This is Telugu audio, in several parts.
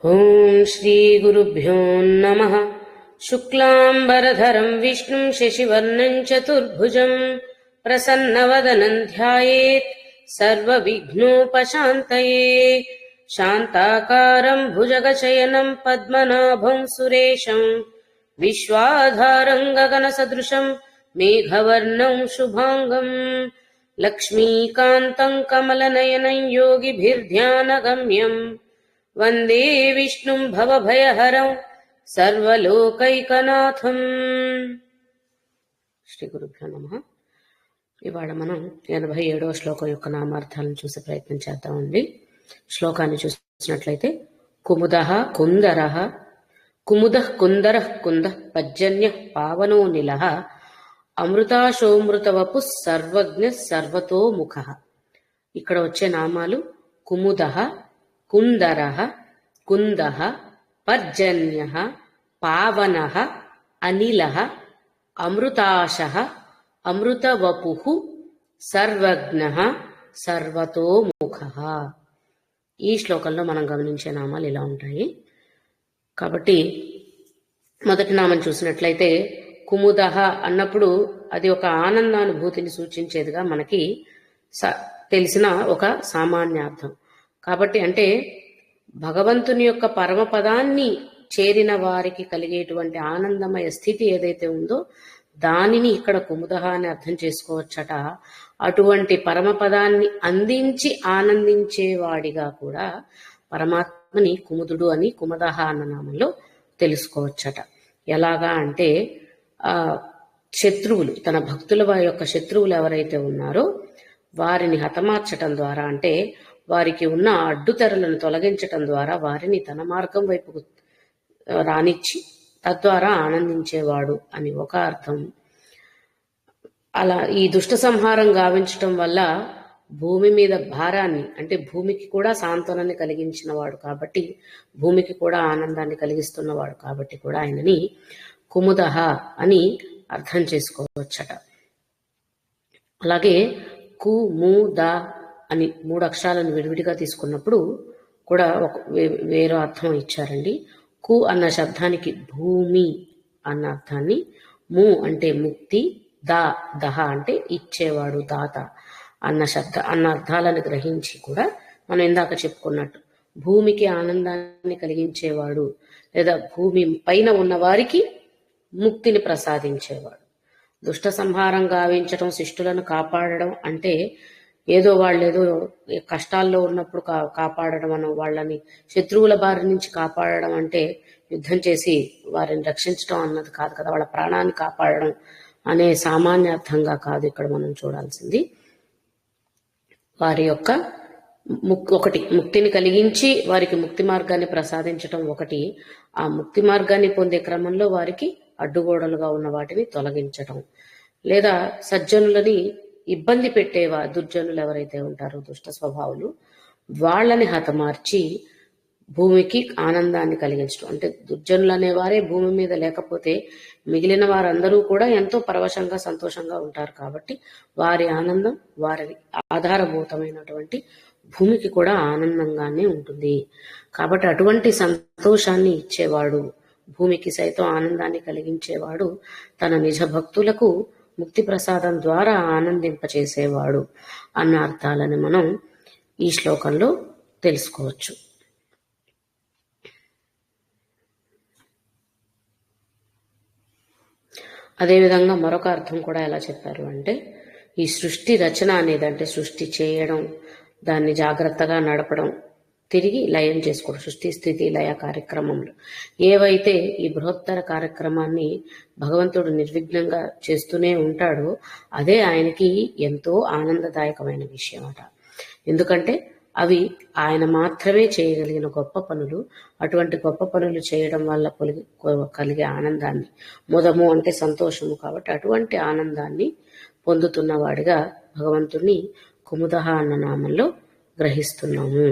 ఓం శ్రీ గురుభ్యో నమః. శుక్లాంబరధరం విష్ణుం శశివర్ణం చతుర్భుజం ప్రసన్నవదనం ధ్యాయేత్ సర్వవిఘ్నోపశాంతయే. శాంతాకారం భుజగశయనం పద్మనాభం సురేశం విశ్వాధారం గగనసదృశం మేఘవర్ణం శుభాంగం లక్ష్మీకాంతం కమలనయనం యోగిభిర్ధ్యానగమ్యం వందే విష్ణుం భవభయహరం సర్వలోకైకనాథం. శ్రీ గురుభ్యో నమః. ఇవాళ మనం 87వ శ్లోకం యొక్క నామార్థాలను చూసే ప్రయత్నం చేద్దామండి. శ్లోకాన్ని చూసినట్లయితే కుముదః కుందరః, కుముదః కుందరః కుందః పర్జన్యః పావనో నిలః అమృతాశోమృతవపు సర్వజ్ఞ సర్వతోముఖః. ఇక్కడ వచ్చే నామాలు కుముదః, కుందరః, కుందః, పర్జన్యః, పావనః, అనిలః, అమృతాశః, అమృతవపుః, సర్వజ్ఞః, సర్వతోముఖః. ఈ శ్లోకంలో మనం గమనించే నామాలు ఇలా ఉంటాయి. కాబట్టి మొదటి నామం చూసినట్లయితే కుముదః అన్నప్పుడు అది ఒక ఆనందానుభూతిని సూచించేదిగా మనకి తెలిసిన ఒక సామాన్యార్థం. కాబట్టి అంటే భగవంతుని యొక్క పరమపదాన్ని చేరిన వారికి కలిగేటువంటి ఆనందమయ స్థితి ఏదైతే ఉందో దానిని ఇక్కడ కుముదః అని అర్థం చేసుకోవచ్చట. అటువంటి పరమపదాన్ని అందించి ఆనందించేవాడిగా కూడా పరమాత్మని కుముదుడు అని కుముదః అన్న నామంలో తెలుసుకోవచ్చట. ఎలాగా అంటే శత్రువులు, తన భక్తుల యొక్క శత్రువులు ఎవరైతే ఉన్నారో వారిని హతమార్చటం ద్వారా, అంటే వారికి ఉన్న అడ్డుతెరలను తొలగించటం ద్వారా వారిని తన మార్గం వైపుకు రానిచ్చి తద్వారా ఆనందించేవాడు అని ఒక అర్థం. అలా ఈ దుష్ట సంహారం గావించటం వల్ల భూమి మీద భారాన్ని, అంటే భూమికి కూడా సాంత్వనాన్ని కలిగించిన వాడు కాబట్టి, భూమికి కూడా ఆనందాన్ని కలిగిస్తున్నవాడు కాబట్టి కూడా ఆయనని కుముదః అని అర్థం చేసుకోవచ్చట. అలాగే కు ము ద అని 3 అక్షరాలను విడివిడిగా తీసుకున్నప్పుడు కూడా ఒక వేరే అర్థం ఇచ్చారండి. కు అన్న శబ్దానికి భూమి అన్న అర్థాన్ని, ము అంటే ముక్తి, దహ అంటే ఇచ్చేవాడు, దాత అన్న అర్థాలను గ్రహించి కూడా మనం ఇందాక చెప్పుకున్నట్టు భూమికి ఆనందాన్ని కలిగించేవాడు లేదా భూమి పైన ఉన్న వారికి ముక్తిని ప్రసాదించేవాడు. దుష్ట సంహారం గావించడం, శిష్టులను కాపాడడం అంటే ఏదో వాళ్ళేదో కష్టాల్లో ఉన్నప్పుడు కాపాడడం అను, వాళ్ళని శత్రువుల బారి నుంచి కాపాడడం అంటే యుద్ధం చేసి వారిని రక్షించడం అన్నది కాదు కదా. వాళ్ళ ప్రాణాన్ని కాపాడడం అనే సామాన్యార్థంగా కాదు ఇక్కడ మనం చూడాల్సింది. వారి యొక్క ఒకటి ముక్తిని కలిగించి వారికి ముక్తి మార్గాన్ని ప్రసాదించటం ఒకటి, ఆ ముక్తి మార్గాన్ని పొందే క్రమంలో వారికి అడ్డుగోడలుగా ఉన్న వాటిని తొలగించటం, లేదా సజ్జనులని ఇబ్బంది పెట్టేవా దుర్జనులు ఎవరైతే ఉంటారో దుష్ట స్వభావులు వాళ్ళని హతమార్చి భూమికి ఆనందాన్ని కలిగించడం. అంటే దుర్జనులు అనేవారే భూమి మీద లేకపోతే మిగిలిన వారందరూ కూడా ఎంతో పరవశంగా సంతోషంగా ఉంటారు కాబట్టి వారి ఆనందం వారి ఆధారభూతమైనటువంటి భూమికి కూడా ఆనందంగానే ఉంటుంది. కాబట్టి అటువంటి సంతోషాన్ని ఇచ్చేవాడు, భూమికి సైతం ఆనందాన్ని కలిగించేవాడు, తన నిజ భక్తులకు ముక్తి ప్రసాదం ద్వారా ఆనందింపచేసేవాడు అన్న అర్థాలను మనం ఈ శ్లోకంలో తెలుసుకోవచ్చు. అదేవిధంగా మరొక అర్థం కూడా ఎలా చెప్పారు అంటే, ఈ సృష్టి రచన అనేది, అంటే సృష్టి చేయడం, దాన్ని జాగ్రత్తగా నడపడం, తిరిగి లయం చేసుకోవడం, సృష్టి స్థితి లయ కార్యక్రమంలో ఏవైతే ఈ బృహత్తర కార్యక్రమాన్ని భగవంతుడు నిర్విఘ్నంగా చేస్తూనే ఉంటాడో అదే ఆయనకి ఎంతో ఆనందదాయకమైన విషయం అట. ఎందుకంటే అవి ఆయన మాత్రమే చేయగలిగిన గొప్ప పనులు. అటువంటి గొప్ప పనులు చేయడం వల్ల కలిగే ఆనందాన్ని, మొదము అంటే సంతోషము కాబట్టి అటువంటి ఆనందాన్ని పొందుతున్న వాడిగా భగవంతుణ్ణి కుముదః అన్న నామంలో గ్రహిస్తున్నాము.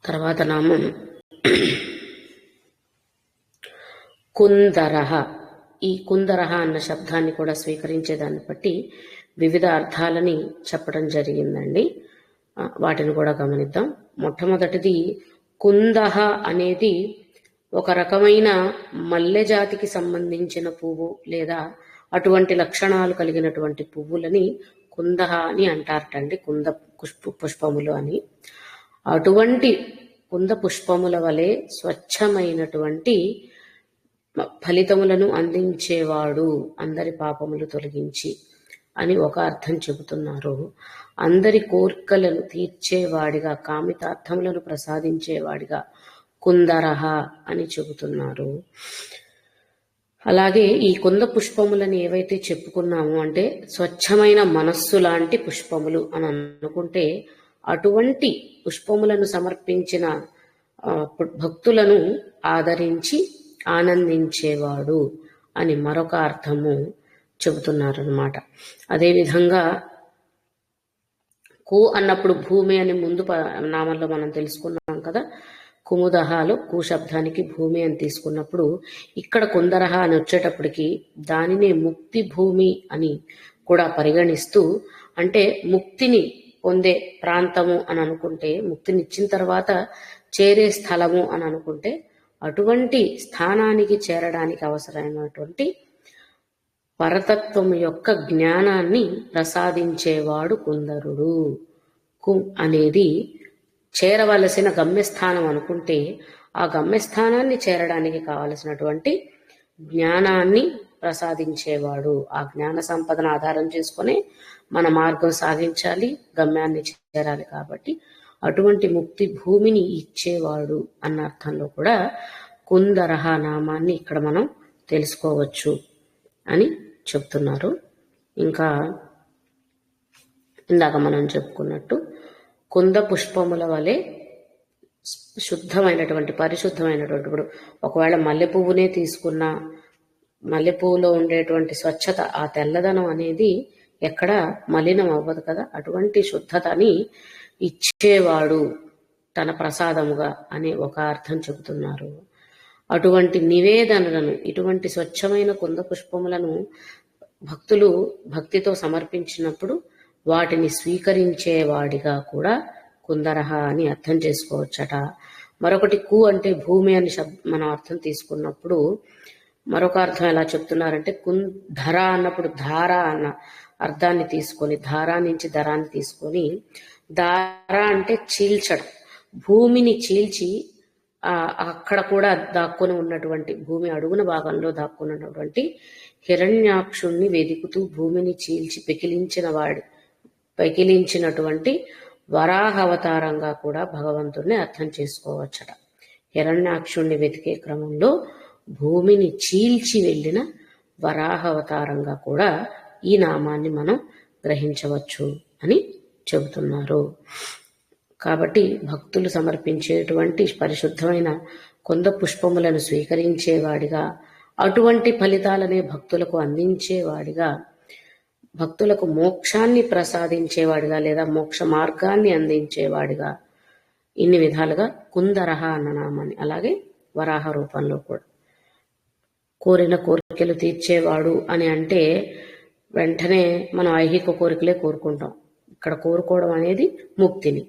తర్వాత నామం కుందరః. ఈ కుందరః అన్న శబ్దాన్ని కూడా స్వీకరించేదాన్ని బట్టి వివిధ అర్థాలని చెప్పడం జరిగిందండి. వాటిని కూడా గమనిద్దాం. మొట్టమొదటిది కుందహ అనేది ఒక రకమైన మల్లె జాతికి సంబంధించిన పువ్వు లేదా అటువంటి లక్షణాలు కలిగినటువంటి పువ్వులని కుందహ అని అంటారటండి. కుంద పుష్పములు అని. అటువంటి కుంద పుష్పముల వలె స్వచ్ఛమైనటువంటి ఫలితములను అందించేవాడు, అందరి పాపములు తొలగించి అని ఒక అర్థం చెబుతున్నారు. అందరి కోరికలను తీర్చేవాడిగా, కామితార్థములను ప్రసాదించేవాడిగా కుందరహ అని చెబుతున్నారు. అలాగే ఈ కుంద పుష్పములను ఏవైతే చెప్పుకున్నామో అంటే స్వచ్ఛమైన మనస్సు లాంటి పుష్పములు అని అనుకుంటే, అటువంటి పుష్పములను సమర్పించిన భక్తులను ఆదరించి ఆనందించేవాడు అని మరొక అర్థము చెబుతున్నారనమాట. అదేవిధంగా కు అన్నప్పుడు భూమి అని ముందు నామంలో మనం తెలుసుకున్నాం కదా. కుముదహాలో కు శబ్దానికి భూమి అని తీసుకున్నప్పుడు ఇక్కడ కుందరహ అని వచ్చేటప్పటికి దానినే ముక్తి భూమి అని కూడా పరిగణిస్తూ, అంటే ముక్తిని పొందే ప్రాంతము అని అనుకుంటే, ముక్తినిచ్చిన తర్వాత చేరే స్థలము అని అనుకుంటే, అటువంటి స్థానానికి చేరడానికి అవసరమైనటువంటి పరతత్వం యొక్క జ్ఞానాన్ని ప్రసాదించేవాడు కుందరుడు. కు అనేది చేరవలసిన గమ్యస్థానం అనుకుంటే, ఆ గమ్యస్థానాన్ని చేరడానికి కావలసినటువంటి జ్ఞానాన్ని ప్రసాదించేవాడు. ఆ జ్ఞాన సంపదను ఆధారం చేసుకుని మన మార్గం సాగించాలి, గమ్యాన్ని చేరాలి. కాబట్టి అటువంటి ముక్తి భూమిని ఇచ్చేవాడు అన్న అర్థంలో కూడా కుందరహ నామాన్ని ఇక్కడ మనం తెలుసుకోవచ్చు అని చెప్తున్నారు. ఇంకా ఇందాక మనం చెప్పుకున్నట్టు కుంద పుష్పముల వలె శుద్ధమైనటువంటి, పరిశుద్ధమైనటువంటి, ఇప్పుడు ఒకవేళ మల్లె పువ్వునే తీసుకున్నా మల్లె పువ్వులో ఉండేటువంటి స్వచ్ఛత, ఆ తెల్లదనం అనేది ఎక్కడ మలినం అవ్వదు కదా. అటువంటి శుద్ధతని ఇచ్చేవాడు తన ప్రసాదముగా అనే ఒక అర్థం చెబుతున్నారు. అటువంటి నివేదనలను, ఇటువంటి స్వచ్ఛమైన కుంద పుష్పములను భక్తులు భక్తితో సమర్పించినప్పుడు వాటిని స్వీకరించేవాడిగా కూడా కుందరహ అని అర్థం చేసుకోవచ్చట. మరొకటి కు అంటే భూమి అని మనం అర్థం తీసుకున్నప్పుడు మరొక అర్థం ఎలా చెప్తున్నారంటే, ధర అన్నప్పుడు ధార అన్న అర్థాన్ని తీసుకొని, ధారా నుంచి ధరాన్ని తీసుకొని, ధార అంటే చీల్చడం, భూమిని చీల్చి అక్కడ కూడా దాక్కుని ఉన్నటువంటి, భూమి అడుగున భాగంలో దాక్కున్నటువంటి హిరణ్యాక్షుణ్ణి వెతుకుతూ భూమిని చీల్చి పెకిలించినటువంటి వరాహ అవతారంగా కూడా భగవంతుడిని అర్థం చేసుకోవచ్చట. హిరణ్యాక్షుణ్ణి వెతికే క్రమంలో భూమిని చీల్చి వెళ్ళిన వరాహ అవతారంగా కూడా ఈ నామాన్ని మనం గ్రహించవచ్చు అని చెబుతున్నారు. కాబట్టి భక్తులు సమర్పించేటువంటి పరిశుద్ధమైన కొంద పుష్పములను స్వీకరించేవాడిగా, అటువంటి ఫలితాలనే భక్తులకు అందించేవాడిగా, భక్తులకు మోక్షాన్ని ప్రసాదించేవాడిగా లేదా మోక్ష మార్గాన్ని అందించేవాడిగా, ఇన్ని విధాలుగా కుందరహ అన్న నామాన్ని, అలాగే వరాహ రూపంలో కూడా కోరిన కోరికలు తీర్చేవాడు అని అంటే వెంటనే మనం ఐహిక కోరికలే కోరుకుంటాం. ఇక్కడ కోరుకోవడం అనేది ముక్తిని,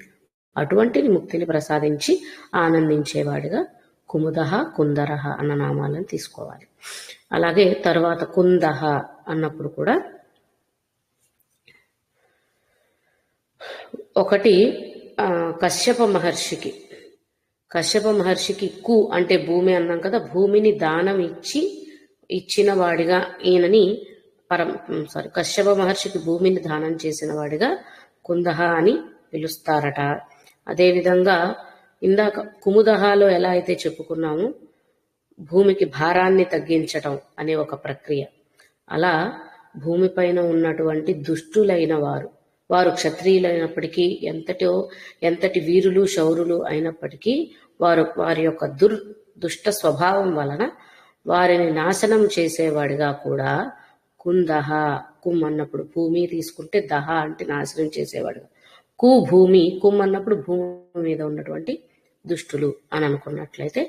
అటువంటి ముక్తిని ప్రసాదించి ఆనందించేవాడిగా కుముదహ, కుందరహ అన్న నామాలను తీసుకోవాలి. అలాగే తర్వాత కుందహ అన్నప్పుడు కూడా ఒకటి కశ్యప మహర్షికి కు అంటే భూమి అన్నాం కదా, భూమిని దానం ఇచ్చిన వాడిగా ఈయనని కశ్యప మహర్షికి భూమిని దానం చేసిన వాడిగా కుందహ అని పిలుస్తారట. అదేవిధంగా ఇందాక కుముదహాలో ఎలా అయితే చెప్పుకున్నామో భూమికి భారాన్ని తగ్గించటం అనే ఒక ప్రక్రియ, అలా భూమిపైన ఉన్నటువంటి దుష్టులైన వారు క్షత్రియులైనప్పటికీ, ఎంతటి వీరులు శౌరులు అయినప్పటికీ వారి యొక్క దుష్ట స్వభావం వలన వారిని నాశనం చేసేవాడిగా కూడా కుందహ, కుమ్ అన్నప్పుడు భూమి తీసుకుంటే, దహ అంటే నాశనం చేసేవాడుగా, కు భూమి, కుమ్ అన్నప్పుడు భూమి మీద ఉన్నటువంటి దుష్టులు అని అనుకున్నట్లయితే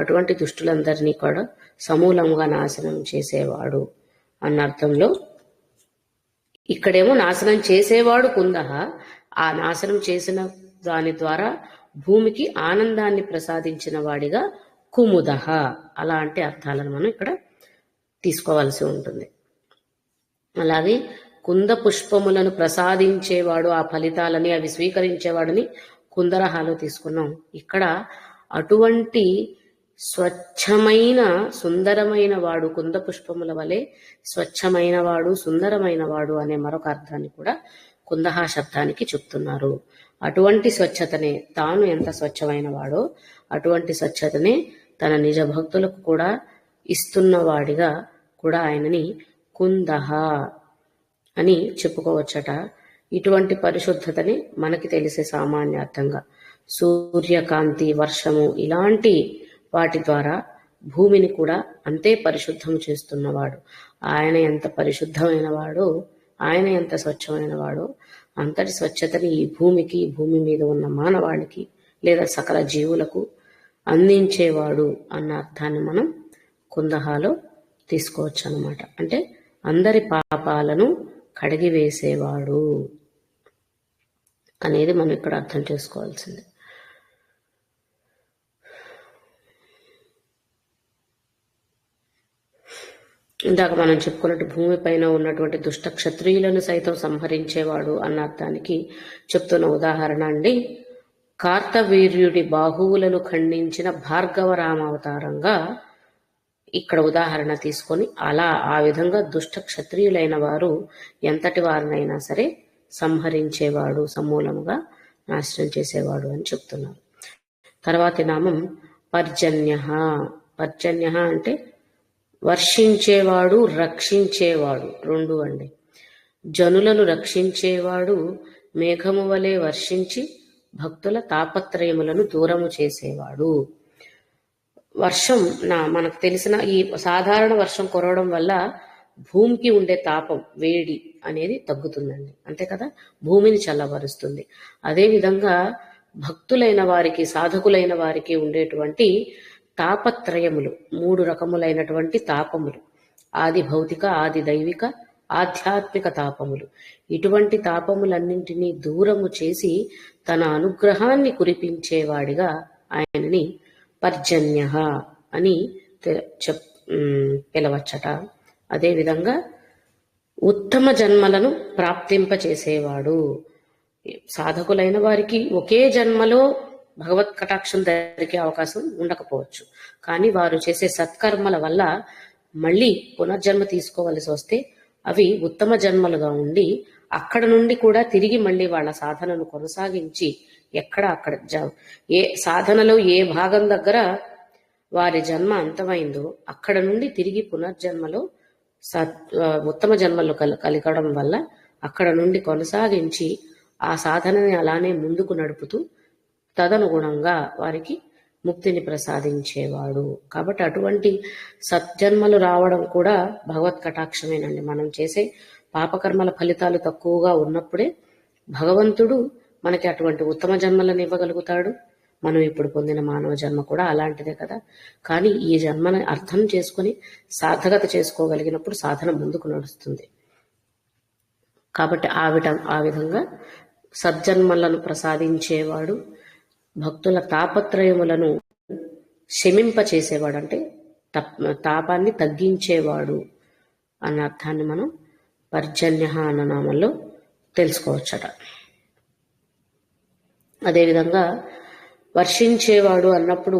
అటువంటి దుష్టులందరినీ కూడా సమూలంగా నాశనం చేసేవాడు అన్న అర్థంలో ఇక్కడేమో నాశనం చేసేవాడు కుందహ, ఆ నాశనం చేసిన దాని ద్వారా భూమికి ఆనందాన్ని ప్రసాదించిన వాడిగా కుముదహ. అలాంటి అర్థాలను మనం ఇక్కడ తీసుకోవాల్సి ఉంటుంది. అలాగే కుంద పుష్పములను ప్రసాదించేవాడు, ఆ ఫలితాలని అవి స్వీకరించేవాడని కుందరహాలో తీసుకున్నాం. ఇక్కడ అటువంటి స్వచ్ఛమైన సుందరమైన వాడు, కుంద పుష్పముల వలె స్వచ్ఛమైన వాడు సుందరమైన వాడు అనే మరొక అర్థాన్ని కూడా కుందహ శబ్దానికి చెప్తున్నారు. అటువంటి స్వచ్ఛతనే, తాను ఎంత స్వచ్ఛమైన వాడో అటువంటి స్వచ్ఛతనే తన నిజ భక్తులకు కూడా ఇస్తున్నవాడిగా కూడా ఆయనని కుందహ అని చెప్పుకోవచ్చట. ఇటువంటి పరిశుద్ధతని మనకి తెలిసే సామాన్యార్థంగా సూర్యకాంతి, వర్షము ఇలాంటి వాటి ద్వారా భూమిని కూడా అంతే పరిశుద్ధం చేస్తున్నవాడు. ఆయన ఎంత పరిశుద్ధమైన వాడో, ఆయన ఎంత స్వచ్ఛమైన వాడో అంతటి స్వచ్ఛతని ఈ భూమికి, భూమి మీద ఉన్న మానవాళికి లేదా సకల జీవులకు అందించేవాడు అన్న అర్థాన్ని మనం కుందహాలో తీసుకోవచ్చు అన్నమాట. అంటే అందరి పాపాలను కడిగివేసేవాడు అనేది మనం ఇక్కడ అర్థం చేసుకోవాల్సింది. ఇందాక మనం చెప్పుకున్నట్టు భూమిపైన ఉన్నటువంటి దుష్ట క్షత్రియులను సైతం సంహరించేవాడు అన్న అర్థానికి చెప్తున్న ఉదాహరణ అండి, కార్తవీర్యుడి బాహువులను ఖండించిన భార్గవ రామావతారంగా ఇక్కడ ఉదాహరణ తీసుకొని అలా ఆ విధంగా దుష్ట క్షత్రియులైన వారు ఎంతటి వారినైనా సరే సంహరించేవాడు, సమూలముగా నాశనం చేసేవాడు అని చెప్తున్నారు. తర్వాతి నామం పర్జన్య. పర్జన్య అంటే వర్షించేవాడు, రక్షించేవాడు రెండు అండి. జనులను రక్షించేవాడు, మేఘము వలె వర్షించి భక్తుల తాపత్రయములను దూరము చేసేవాడు. వర్షం మనకు తెలిసిన ఈ సాధారణ వర్షం కురవడం వల్ల భూమికి ఉండే తాపం, వేడి అనేది తగ్గుతుందండి, అంతే కదా, భూమిని చల్లబరుస్తుంది. అదేవిధంగా భక్తులైన వారికి, సాధకులైన వారికి ఉండేటువంటి తాపత్రయములు, మూడు రకములైనటువంటి తాపములు, ఆది భౌతిక, ఆది దైవిక, ఆధ్యాత్మిక తాపములు. ఇటువంటి తాపములన్నింటినీ దూరము చేసి తన అనుగ్రహాన్ని కురిపించేవాడిగా ఆయనని పర్జన్య అని పిలవచ్చట. అదేవిధంగా ఉత్తమ జన్మలను ప్రాప్తింపచేసేవాడు. సాధకులైన వారికి ఒకే జన్మలో భగవత్ కటాక్షం దొరికే అవకాశం ఉండకపోవచ్చు, కానీ వారు చేసే సత్కర్మల వల్ల మళ్ళీ పునర్జన్మ తీసుకోవలసి వస్తే అవి ఉత్తమ జన్మలుగా ఉండి అక్కడ నుండి కూడా తిరిగి మళ్ళీ వాళ్ళ సాధనను కొనసాగించి అక్కడ ఏ సాధనలో ఏ భాగం దగ్గర వారి జన్మ అంతమైందో అక్కడ నుండి తిరిగి పునర్జన్మలో ఉత్తమ జన్మలు కలగడం వల్ల అక్కడ నుండి కొనసాగించి ఆ సాధనని అలానే ముందుకు నడుపుతూ తదనుగుణంగా వారికి ముక్తిని ప్రసాదించేవాడు. కాబట్టి అటువంటి సజ్జన్మలు రావడం కూడా భగవత్ కటాక్షమేనండి. మనం చేసే పాపకర్మల ఫలితాలు తక్కువగా ఉన్నప్పుడే భగవంతుడు మనకి అటువంటి ఉత్తమ జన్మలను ఇవ్వగలుగుతాడు. మనం ఇప్పుడు పొందిన మానవ జన్మ కూడా అలాంటిదే కదా. కానీ ఈ జన్మని అర్థం చేసుకుని సార్థకత చేసుకోగలిగినప్పుడు సాధన ముందుకు నడుస్తుంది. కాబట్టి ఆ విధంగా సజ్జన్మలను ప్రసాదించేవాడు, భక్తుల తాపత్రయములను శమింపచేసేవాడు, అంటే తాపాన్ని తగ్గించేవాడు అన్న అర్థాన్ని మనం పర్జన్య అన్న నామంలో తెలుసుకోవచ్చట. అదేవిధంగా వర్షించేవాడు అన్నప్పుడు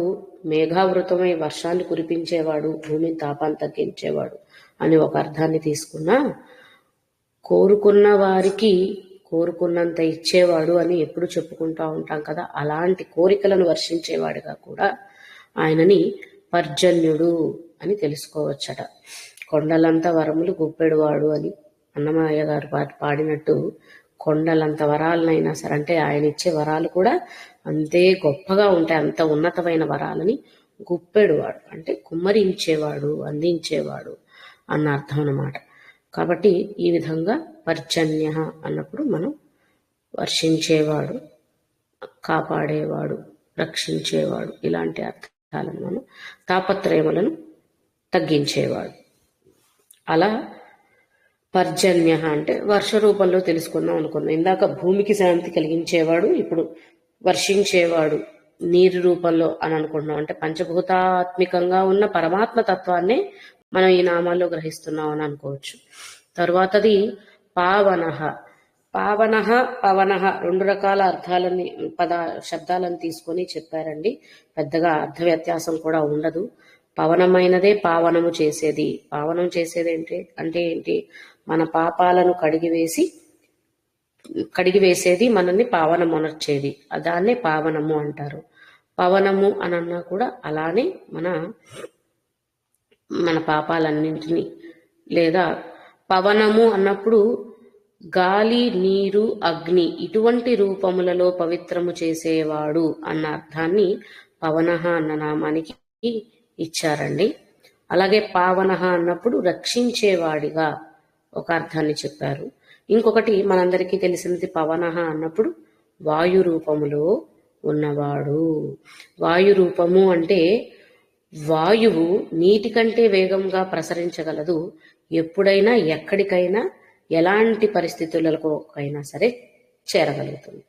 మేఘావృతమై వర్షాన్ని కురిపించేవాడు, భూమి తాపాన్ని తగ్గించేవాడు అని ఒక అర్థాన్ని తీసుకున్నా, కోరుకున్న వారికి కోరుకున్నంత ఇచ్చేవాడు అని ఎప్పుడు చెప్పుకుంటూ ఉంటాం కదా. అలాంటి కోరికలను వర్షించేవాడిగా కూడా ఆయనని పర్జన్యుడు అని తెలుసుకోవచ్చట. కొండలంత వరములు గుప్పెడువాడు అని అన్నమయ్య గారు పాడినట్టు కొండలంత వరాలనైనా సరే, అంటే ఆయన ఇచ్చే వరాలు కూడా అంతే గొప్పగా ఉంటాయి, అంత ఉన్నతమైన వరాలని గుప్పెడువాడు అంటే కుమ్మరించేవాడు, అందించేవాడు అన్న అర్థం అన్నమాట. కాబట్టి ఈ విధంగా పర్జన్య అన్నప్పుడు మనం వర్షించేవాడు, కాపాడేవాడు, రక్షించేవాడు ఇలాంటి అర్థాలను మనం తాపత్రయములను తగ్గించేవాడు. అలా పర్జన్య అంటే వర్ష రూపంలో తెలుసుకుందాం అనుకున్నాం. ఇందాక భూమికి శాంతి కలిగించేవాడు, ఇప్పుడు వర్షించేవాడు నీరు రూపంలో అని అనుకుంటున్నాం. అంటే పంచభూతాత్మికంగా ఉన్న పరమాత్మ తత్వాన్నే మనం ఈ నామాల్లో గ్రహిస్తున్నాం అని అనుకోవచ్చు. తరువాతది పావనః. పావనః పవనః రెండు రకాల అర్థాలని శబ్దాలను తీసుకొని చెప్పారండి. పెద్దగా అర్థ వ్యత్యాసం కూడా ఉండదు. పవనమైనదే పావనము చేసేది. పావనం చేసేది అంటే ఏంటి? మన పాపాలను కడిగివేసేది, మనల్ని పావనమునర్చేది. దాన్నే పావనము అంటారు. పవనము అనన్నా కూడా అలానే మన పాపాలన్నింటినీ, లేదా పవనము అన్నప్పుడు గాలి, నీరు, అగ్ని ఇటువంటి రూపములలో పవిత్రము చేసేవాడు అన్న అర్థాన్ని పవనః అన్న నామానికి ఇచ్చారండి. అలాగే పావనః అన్నప్పుడు రక్షించేవాడిగా ఒక అర్థాన్ని చెప్పారు. ఇంకొకటి మనందరికీ తెలిసినది పవనః అన్నప్పుడు వాయు రూపములో ఉన్నవాడు. వాయు రూపము అంటే వాయువు నీటి కంటే వేగంగా ప్రసరించగలదు. ఎప్పుడైనా ఎక్కడికైనా ఎలాంటి పరిస్థితులకైనా సరే చేరగలుగుతుంది.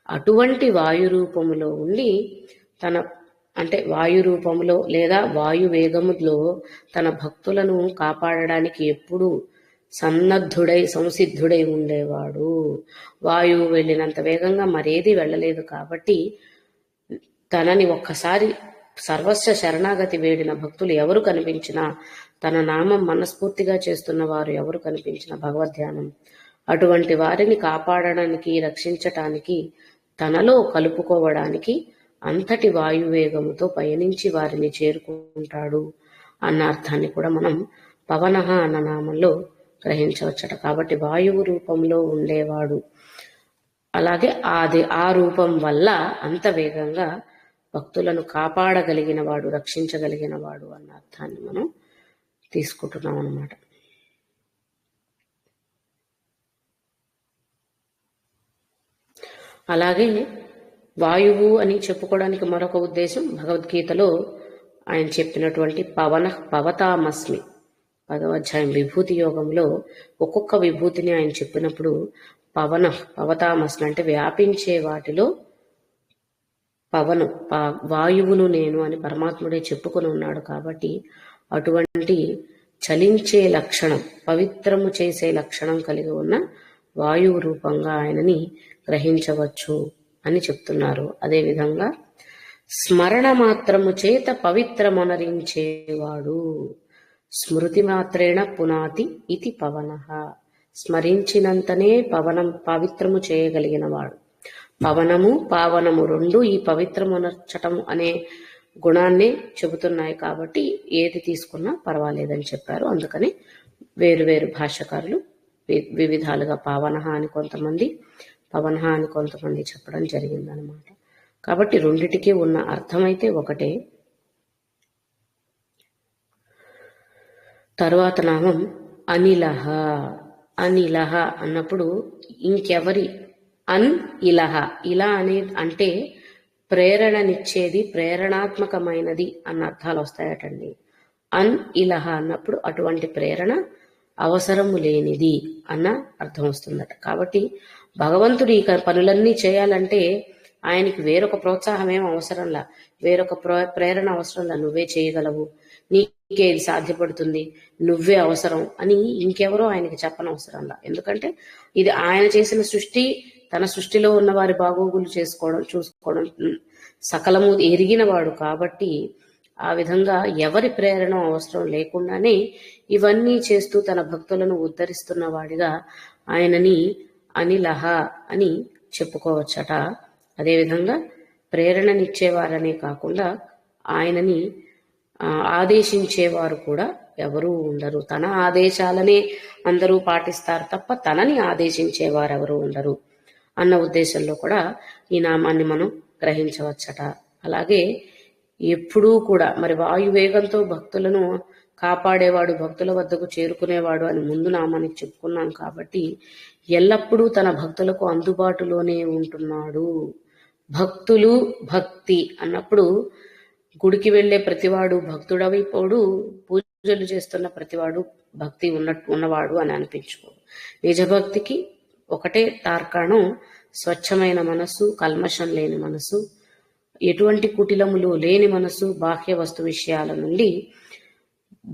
అటువంటి వాయు రూపములో ఉండి వాయు రూపములో లేదా వాయు వేగములో తన భక్తులను కాపాడడానికి ఎప్పుడూ సంసిద్ధుడై ఉండేవాడు. వాయువు వెళ్ళినంత వేగంగా మరేది వెళ్ళలేదు కాబట్టి తనని ఒక్కసారి సర్వస్వ శరణాగతి వేడిన భక్తులు ఎవరు కనిపించినా, తన నామం మనస్ఫూర్తిగా చేస్తున్న వారు ఎవరు కనిపించిన భగవద్ధ్యానం, అటువంటి వారిని కాపాడడానికి, రక్షించటానికి, తనలో కలుపుకోవడానికి అంతటి వాయువేగముతో పయనించి వారిని చేరుకుంటాడు అన్న అర్థాన్ని కూడా మనం పవనః అన్న నామంలో గ్రహించవచ్చట. కాబట్టి వాయువు రూపంలో ఉండేవాడు, అలాగే ఆ రూపం వల్ల అంత వేగంగా భక్తులను కాపాడగలిగిన వాడు, రక్షించగలిగిన వాడు అన్న అర్థాన్ని మనం తీసుకుంటున్నాం అన్నమాట. అలాగే వాయువు అని చెప్పుకోవడానికి మరొక ఉద్దేశం భగవద్గీతలో ఆయన చెప్పినటువంటి పవతామస్మి 10వ అధ్యాయం విభూతి యోగంలో ఒక్కొక్క విభూతిని ఆయన చెప్పినప్పుడు పవతామస్మి అంటే వ్యాపించే వాటిలో వాయువును నేను అని పరమాత్ముడే చెప్పుకొని ఉన్నాడు. కాబట్టి అటువంటి చలించే లక్షణం, పవిత్రము చేసే లక్షణం కలిగి ఉన్న వాయువు రూపంగా ఆయనని గ్రహించవచ్చు అని చెప్తున్నారు. అదేవిధంగా స్మరణ మాత్రము చేత పవిత్రమనరించేవాడు, స్మృతి మాత్రేణ పునాతి ఇది పవనః. స్మరించినంతనే పవిత్రము చేయగలిగిన వాడు. పవనము పావనము రెండు ఈ పవిత్రమునర్చటము అనే గుణాన్ని చెబుతున్నాయి. కాబట్టి ఏది తీసుకున్నా పర్వాలేదని చెప్పారు. అందుకని వేరు భాష్యకారులు వివిధాలుగా పావనః అని కొంతమంది, పవనః అని కొంతమంది చెప్పడం జరిగిందనమాట. కాబట్టి రెండిటికి ఉన్న అర్థమైతే ఒకటే. తరువాత నామం అనిలః. అనిలః అన్నప్పుడు ఇంకెవరి ఇలహ. ఇలా అంటే ప్రేరణనిచ్చేది, ప్రేరణాత్మకమైనది అన్న అర్థాలు వస్తాయటండి. ఇలహ అన్నప్పుడు అటువంటి ప్రేరణ అవసరము లేనిది అన్న అర్థం వస్తుందట. కాబట్టి భగవంతుడు ఈ పనులన్నీ చేయాలంటే ఆయనకి వేరొక ప్రోత్సాహం ఏం అవసరంలా, వేరొక ప్రేరణ అవసరంలా. నువ్వే చేయగలవు, నీకే ఇది సాధ్యపడుతుంది, నువ్వే అవసరం అని ఇంకెవరో ఆయనకి చెప్పనవసరంలా. ఎందుకంటే ఇది ఆయన చేసిన సృష్టి, తన సృష్టిలో ఉన్న వారి బాగోగులు చూసుకోవడం సకలము ఎరిగిన వాడు. కాబట్టి ఆ విధంగా ఎవరి ప్రేరణ అవసరం లేకుండానే ఇవన్నీ చేస్తూ తన భక్తులను ఉద్ధరిస్తున్న వాడిగా ఆయనని అనిలః అని చెప్పుకోవచ్చట. అదేవిధంగా ప్రేరణనిచ్చేవారనే కాకుండా ఆయనని ఆదేశించేవారు కూడా ఎవరూ ఉండరు. తన ఆదేశాలనే అందరూ పాటిస్తారు తప్ప తనని ఆదేశించేవారు ఎవరు ఉండరు అన్న ఉద్దేశంలో కూడా ఈ నామాన్ని మనం గ్రహించవచ్చట. అలాగే ఎప్పుడూ కూడా మరి వాయువేగంతో భక్తులను కాపాడేవాడు, భక్తుల వద్దకు చేరుకునేవాడు అని ముందు నామానికి చెప్పుకున్నాం. కాబట్టి ఎల్లప్పుడూ తన భక్తులకు అందుబాటులోనే ఉంటున్నాడు. భక్తులు భక్తి అన్నప్పుడు గుడికి వెళ్లే ప్రతివాడు భక్తుడైపోడు, పూజ పూజలు చేస్తున్న ప్రతివాడు భక్తి ఉన్నవాడు అని అనిపించుకోడు. నిజభక్తికి ఒకటే తార్కాణం స్వచ్ఛమైన మనస్సు, కల్మషం లేని మనసు, ఎటువంటి కుటిలములు లేని మనసు, బాహ్య వస్తు విషయాల నుండి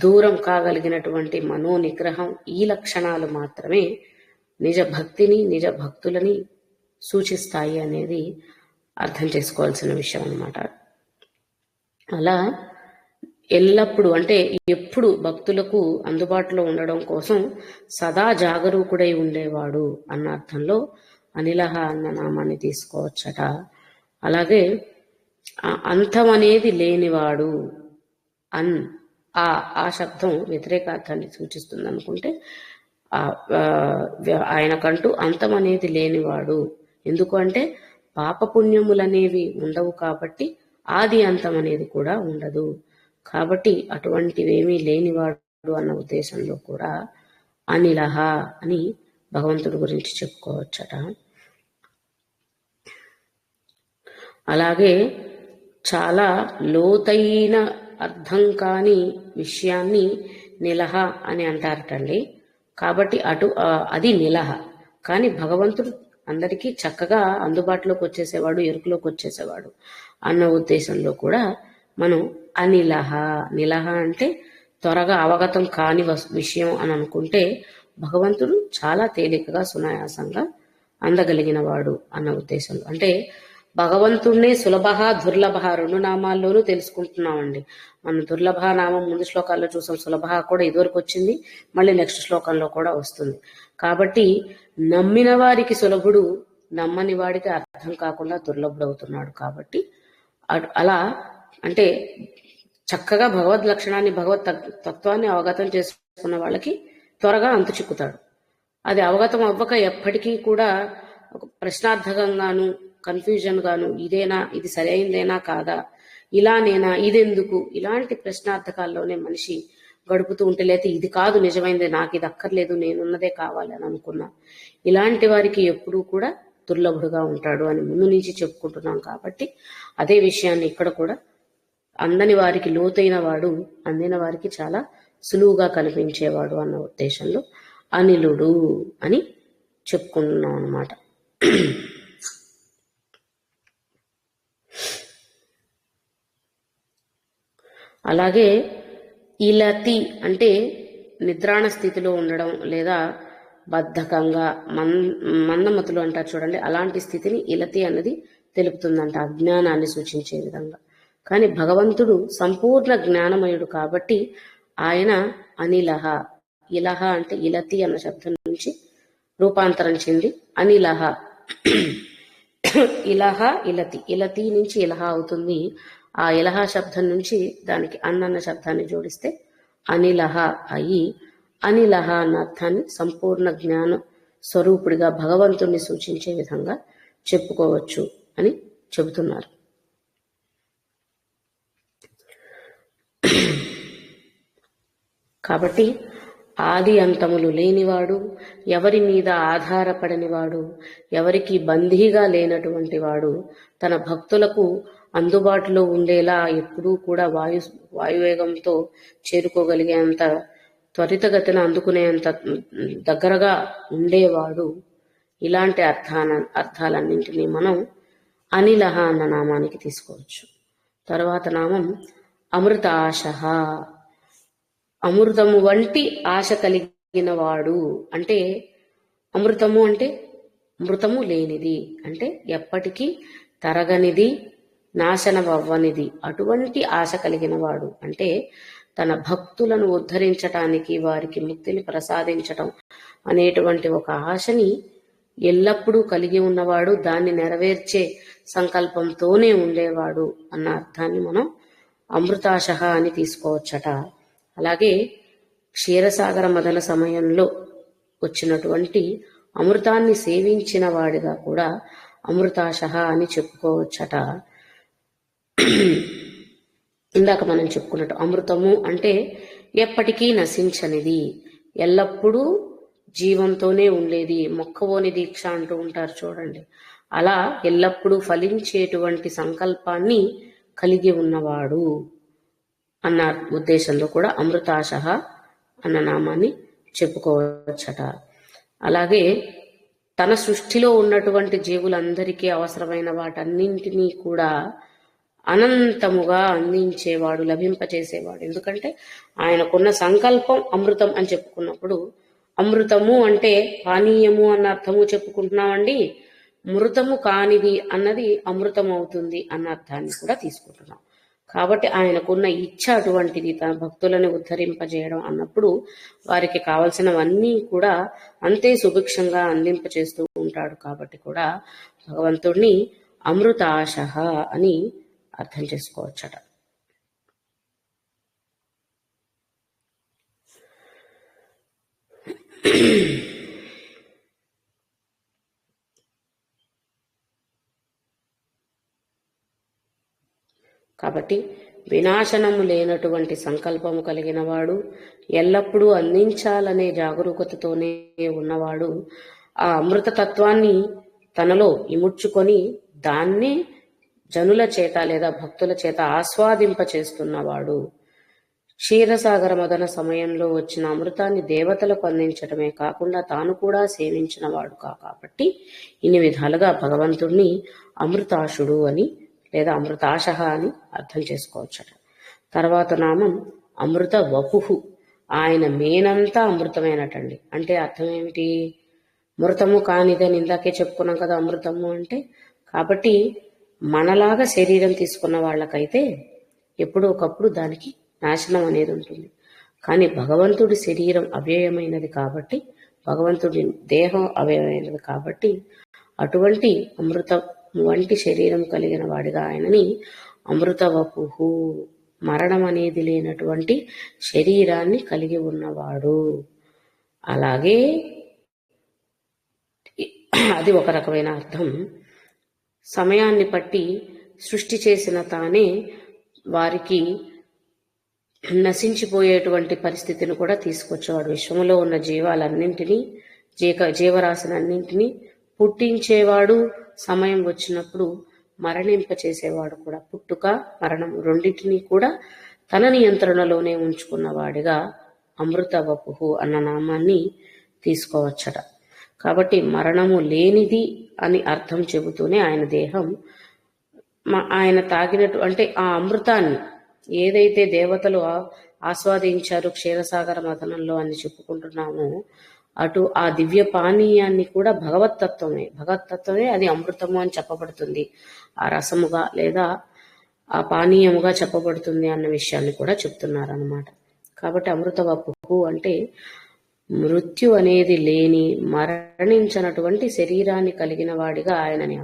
దూరం కాగలిగినటువంటి మనో నిగ్రహం. ఈ లక్షణాలు మాత్రమే నిజ భక్తిని, నిజ భక్తులని సూచిస్తాయి అనేది అర్థం చేసుకోవాల్సిన విషయం అన్నమాట. అలా ఎల్లప్పుడూ అంటే ఎప్పుడు భక్తులకు అందుబాటులో ఉండడం కోసం సదా జాగరూకుడై ఉండేవాడు అన్న అర్థంలో అనిలహ అన్న నామాన్ని తీసుకోవచ్చట. అలాగే అంతం అనేది లేనివాడు, ఆ శబ్దం వ్యతిరేకార్థాన్ని సూచిస్తుంది అనుకుంటే ఆయనకంటూ అంతం అనేది లేనివాడు. ఎందుకు అంటే పాపపుణ్యములనేవి ఉండవు కాబట్టి ఆది అంతం అనేది కూడా ఉండదు. కాబట్టి అటువంటివేమీ లేనివాడు అన్న ఉద్దేశంలో కూడా అనిలహ అని భగవంతుడి గురించి చెప్పుకోవచ్చట. అలాగే చాలా లోతైన అర్థం కాని విషయాన్ని నిలహ అని అంటారటండి. కాబట్టి అది నిలహ. కానీ భగవంతుడు అందరికీ చక్కగా అందుబాటులోకి వచ్చేసేవాడు, ఎరుకులోకి వచ్చేసేవాడు అన్న ఉద్దేశంలో కూడా మనం నిలహ అంటే త్వరగా అవగతం కాని విషయం అని అనుకుంటే భగవంతుడు చాలా తేలికగా సునాయాసంగా అందగలిగిన వాడు అన్న ఉద్దేశంలో. అంటే భగవంతుడినే సులభ దుర్లభ రెండు నామాల్లోనూ తెలుసుకుంటున్నామండి. మనం దుర్లభ నామం ముందు శ్లోకాల్లో చూసాం, సులభ కూడా ఇదివరకు వచ్చింది, మళ్ళీ నెక్స్ట్ శ్లోకంలో కూడా వస్తుంది. కాబట్టి నమ్మిన వారికి సులభుడు, నమ్మని వాడికి అర్థం కాకుండా దుర్లభుడు అవుతున్నాడు. కాబట్టి అలా అంటే చక్కగా భగవద్ లక్షణాన్ని, భగవత్ తత్వాన్ని అవగతం చేసుకున్న వాళ్ళకి త్వరగా అంతు చిక్కుతాడు. అది అవగతం అవ్వక ఎప్పటికీ కూడా ప్రశ్నార్థకంగాను, కన్ఫ్యూజన్ గాను, ఇదేనా, ఇది సరైందేనా కాదా, ఇలానేనా, ఇదెందుకు, ఇలాంటి ప్రశ్నార్థకాల్లోనే మనిషి గడుపుతూ ఉంటే, లేకపోతే ఇది కాదు నిజమైందే, నాకు ఇది అక్కర్లేదు, నేనున్నదే కావాలి అని అనుకున్నా, ఇలాంటి వారికి ఎప్పుడూ కూడా దుర్లభుడుగా ఉంటాడు అని ముందు నుంచి చెప్పుకుంటున్నాం. కాబట్టి అదే విషయాన్ని ఇక్కడ కూడా అందని వారికి లోతైన వాడు, అందిన వారికి చాలా సులువుగా కనిపించేవాడు అన్న ఉద్దేశంలో అనిలుడు అని చెప్పుకుంటున్నాం అన్నమాట. అలాగే ఇలతి అంటే నిద్రాణ స్థితిలో ఉండడం, లేదా బద్ధకంగా మందమతులు అంటారు చూడండి, అలాంటి స్థితిని ఇలతి అన్నది తెలుపుతుందంట, అజ్ఞానాన్ని సూచించే విధంగా. కానీ భగవంతుడు సంపూర్ణ జ్ఞానమయుడు కాబట్టి ఆయన అనిలహ. ఇలహ అంటే ఇలతి అన్న శబ్దం నుంచి రూపాంతరం చెంది అనిలహ. ఇలహ ఇలతి, ఇలతి నుంచి ఇలహ అవుతుంది. ఆ ఇలహ శబ్దం నుంచి దానికి అన్న శబ్దాన్ని జోడిస్తే అనిలహ అయి అనిలహ అన్న అర్థాన్ని సంపూర్ణ జ్ఞాన స్వరూపుడిగా భగవంతుణ్ణి సూచించే విధంగా చెప్పుకోవచ్చు అని చెబుతున్నారు. కాబట్టి ఆది అంతములు లేనివాడు, ఎవరి మీద ఆధారపడనివాడు, ఎవరికి బందీగా లేనటువంటి వాడు, తన భక్తులకు అందుబాటులో ఉండేలా ఎప్పుడూ కూడా వాయువేగంతో చేరుకోగలిగేంత, త్వరితగతిన అందుకునేంత దగ్గరగా ఉండేవాడు. ఇలాంటి అర్థాలన్నింటినీ మనం అనిలహ అన్న నామానికి తీసుకోవచ్చు. తర్వాత నామం అమృతాశ. అమృతము వంటి ఆశ కలిగిన వాడు అంటే, అమృతము అంటే మృతము లేనిది, అంటే ఎప్పటికీ తరగనిది, నాశనమవ్వనిది, అటువంటి ఆశ కలిగిన వాడు. అంటే తన భక్తులను ఉద్ధరించటానికి, వారికి ముక్తిని ప్రసాదించటం అనేటువంటి ఒక ఆశని ఎల్లప్పుడూ కలిగి ఉన్నవాడు, దాన్ని నెరవేర్చే సంకల్పంతోనే ఉండేవాడు అన్న అర్థాన్ని మనం అమృతాశ అని తీసుకోవచ్చట. అలాగే క్షీరసాగర మదన సమయంలో వచ్చినటువంటి అమృతాన్ని సేవించిన వాడిగా కూడా అమృతాశ అని చెప్పుకోవచ్చట. ఇందాక మనం చెప్పుకున్నట్టు అమృతము అంటే ఎప్పటికీ నశించనిది, ఎల్లప్పుడూ జీవంతోనే ఉండేది, మొక్కవోని దీక్ష అంటూ ఉంటారు చూడండి, అలా ఎల్లప్పుడూ ఫలించేటువంటి సంకల్పాన్ని కలిగి ఉన్నవాడు. అన్న ఉద్దేశంలో కూడా అమృతాశ అన్న నామాన్ని చెప్పుకోవచ్చట. అలాగే తన సృష్టిలో ఉన్నటువంటి జీవులందరికీ అవసరమైన వాటన్నింటినీ కూడా అనంతముగా అందించేవాడు, లభింపచేసేవాడు. ఎందుకంటే ఆయనకున్న సంకల్పం అమృతం అని చెప్పుకున్నప్పుడు, అమృతము అంటే పానీయము అన్న అర్థము చెప్పుకుంటున్నామండి, మృతము కానిది అన్నది అమృతం అవుతుంది అన్న అర్థాన్ని కూడా తీసుకుంటున్నాం. కాబట్టి ఆయనకున్న ఇచ్ఛ అటువంటిది, తన భక్తులను ఉద్ధరింపజేయడం అన్నప్పుడు వారికి కావలసినవన్నీ కూడా అంతే సుభిక్షంగా అందింపచేస్తూ ఉంటాడు. కాబట్టి కూడా భగవంతుడిని అమృతాశ అని అర్థం చేసుకోవచ్చట. కాబట్టి వినాశనము లేనటువంటి సంకల్పము కలిగిన వాడు, ఎల్లప్పుడూ అందించాలనే జాగరూకతతోనే ఉన్నవాడు, ఆ అమృతతత్వాన్ని తనలో ఇముడ్చుకొని దాన్నే జనుల చేత లేదా భక్తుల చేత ఆస్వాదింపచేస్తున్నవాడు. క్షీరసాగర మదన సమయంలో వచ్చిన అమృతాన్ని దేవతలకు అందించడమే కాకుండా తాను కూడా సేవించినవాడు కాబట్టి ఇన్ని విధాలుగా భగవంతుడిని అమృతాశుడు అని లేదా అమృతాశ అని అర్థం చేసుకోవచ్చట. తర్వాత నామం అమృత వపుహు. ఆయన మేనంతా అమృతమేనటండి. అంటే అర్థం ఏమిటి? మృతము కానిదని ఇందాకే చెప్పుకున్నాం కదా అమృతము అంటే. కాబట్టి మనలాగా శరీరం తీసుకున్న వాళ్ళకైతే ఎప్పుడో ఒకప్పుడు దానికి నాశనం అనేది ఉంటుంది. కానీ భగవంతుడి శరీరం అవ్యయమైనది కాబట్టి, భగవంతుడి దేహం అవ్యయమైనది కాబట్టి అటువంటి అమృత వంటి శరీరం కలిగిన వాడిగా ఆయనని అమృతవపుహు, మరణం అనేది లేనటువంటి శరీరాన్ని కలిగి ఉన్నవాడు. అలాగే అది ఒక రకమైన అర్థం. సమయాన్ని బట్టి సృష్టి చేసిన తానే వారికి నశించిపోయేటువంటి పరిస్థితిని కూడా తీసుకొచ్చేవాడు. విశ్వంలో ఉన్న జీవాలన్నింటినీ, జీవరాశులన్నింటినీ పుట్టించేవాడు, సమయం వచ్చినప్పుడు మరణింపచేసేవాడు కూడా. పుట్టుక మరణం రెండింటినీ కూడా తన నియంత్రణలోనే ఉంచుకున్నవాడిగా అమృతవపుహు అన్న నామాన్ని తీసుకోవచ్చట. కాబట్టి మరణము లేనిది అని అర్థం చెబుతూనే ఆయన దేహం, ఆయన తాగినట్టు అంటే ఆ అమృతాన్ని ఏదైతే దేవతలు ఆస్వాదించారు క్షీరసాగర మథనంలో అని చెప్పుకుంటున్నామో, అటు ఆ దివ్య పానీయాన్ని కూడా భగవత్తత్వమే అది అమృతము అని చెప్పబడుతుంది. ఆ రసముగా లేదా ఆ పానీయముగా చెప్పబడుతుంది అన్న విషయాన్ని కూడా చెప్తున్నారన్నమాట. కాబట్టి అమృతవపుహు అంటే మృత్యు అనేది లేని, మరణించినటువంటి శరీరాన్ని కలిగిన వాడిగా ఆయనని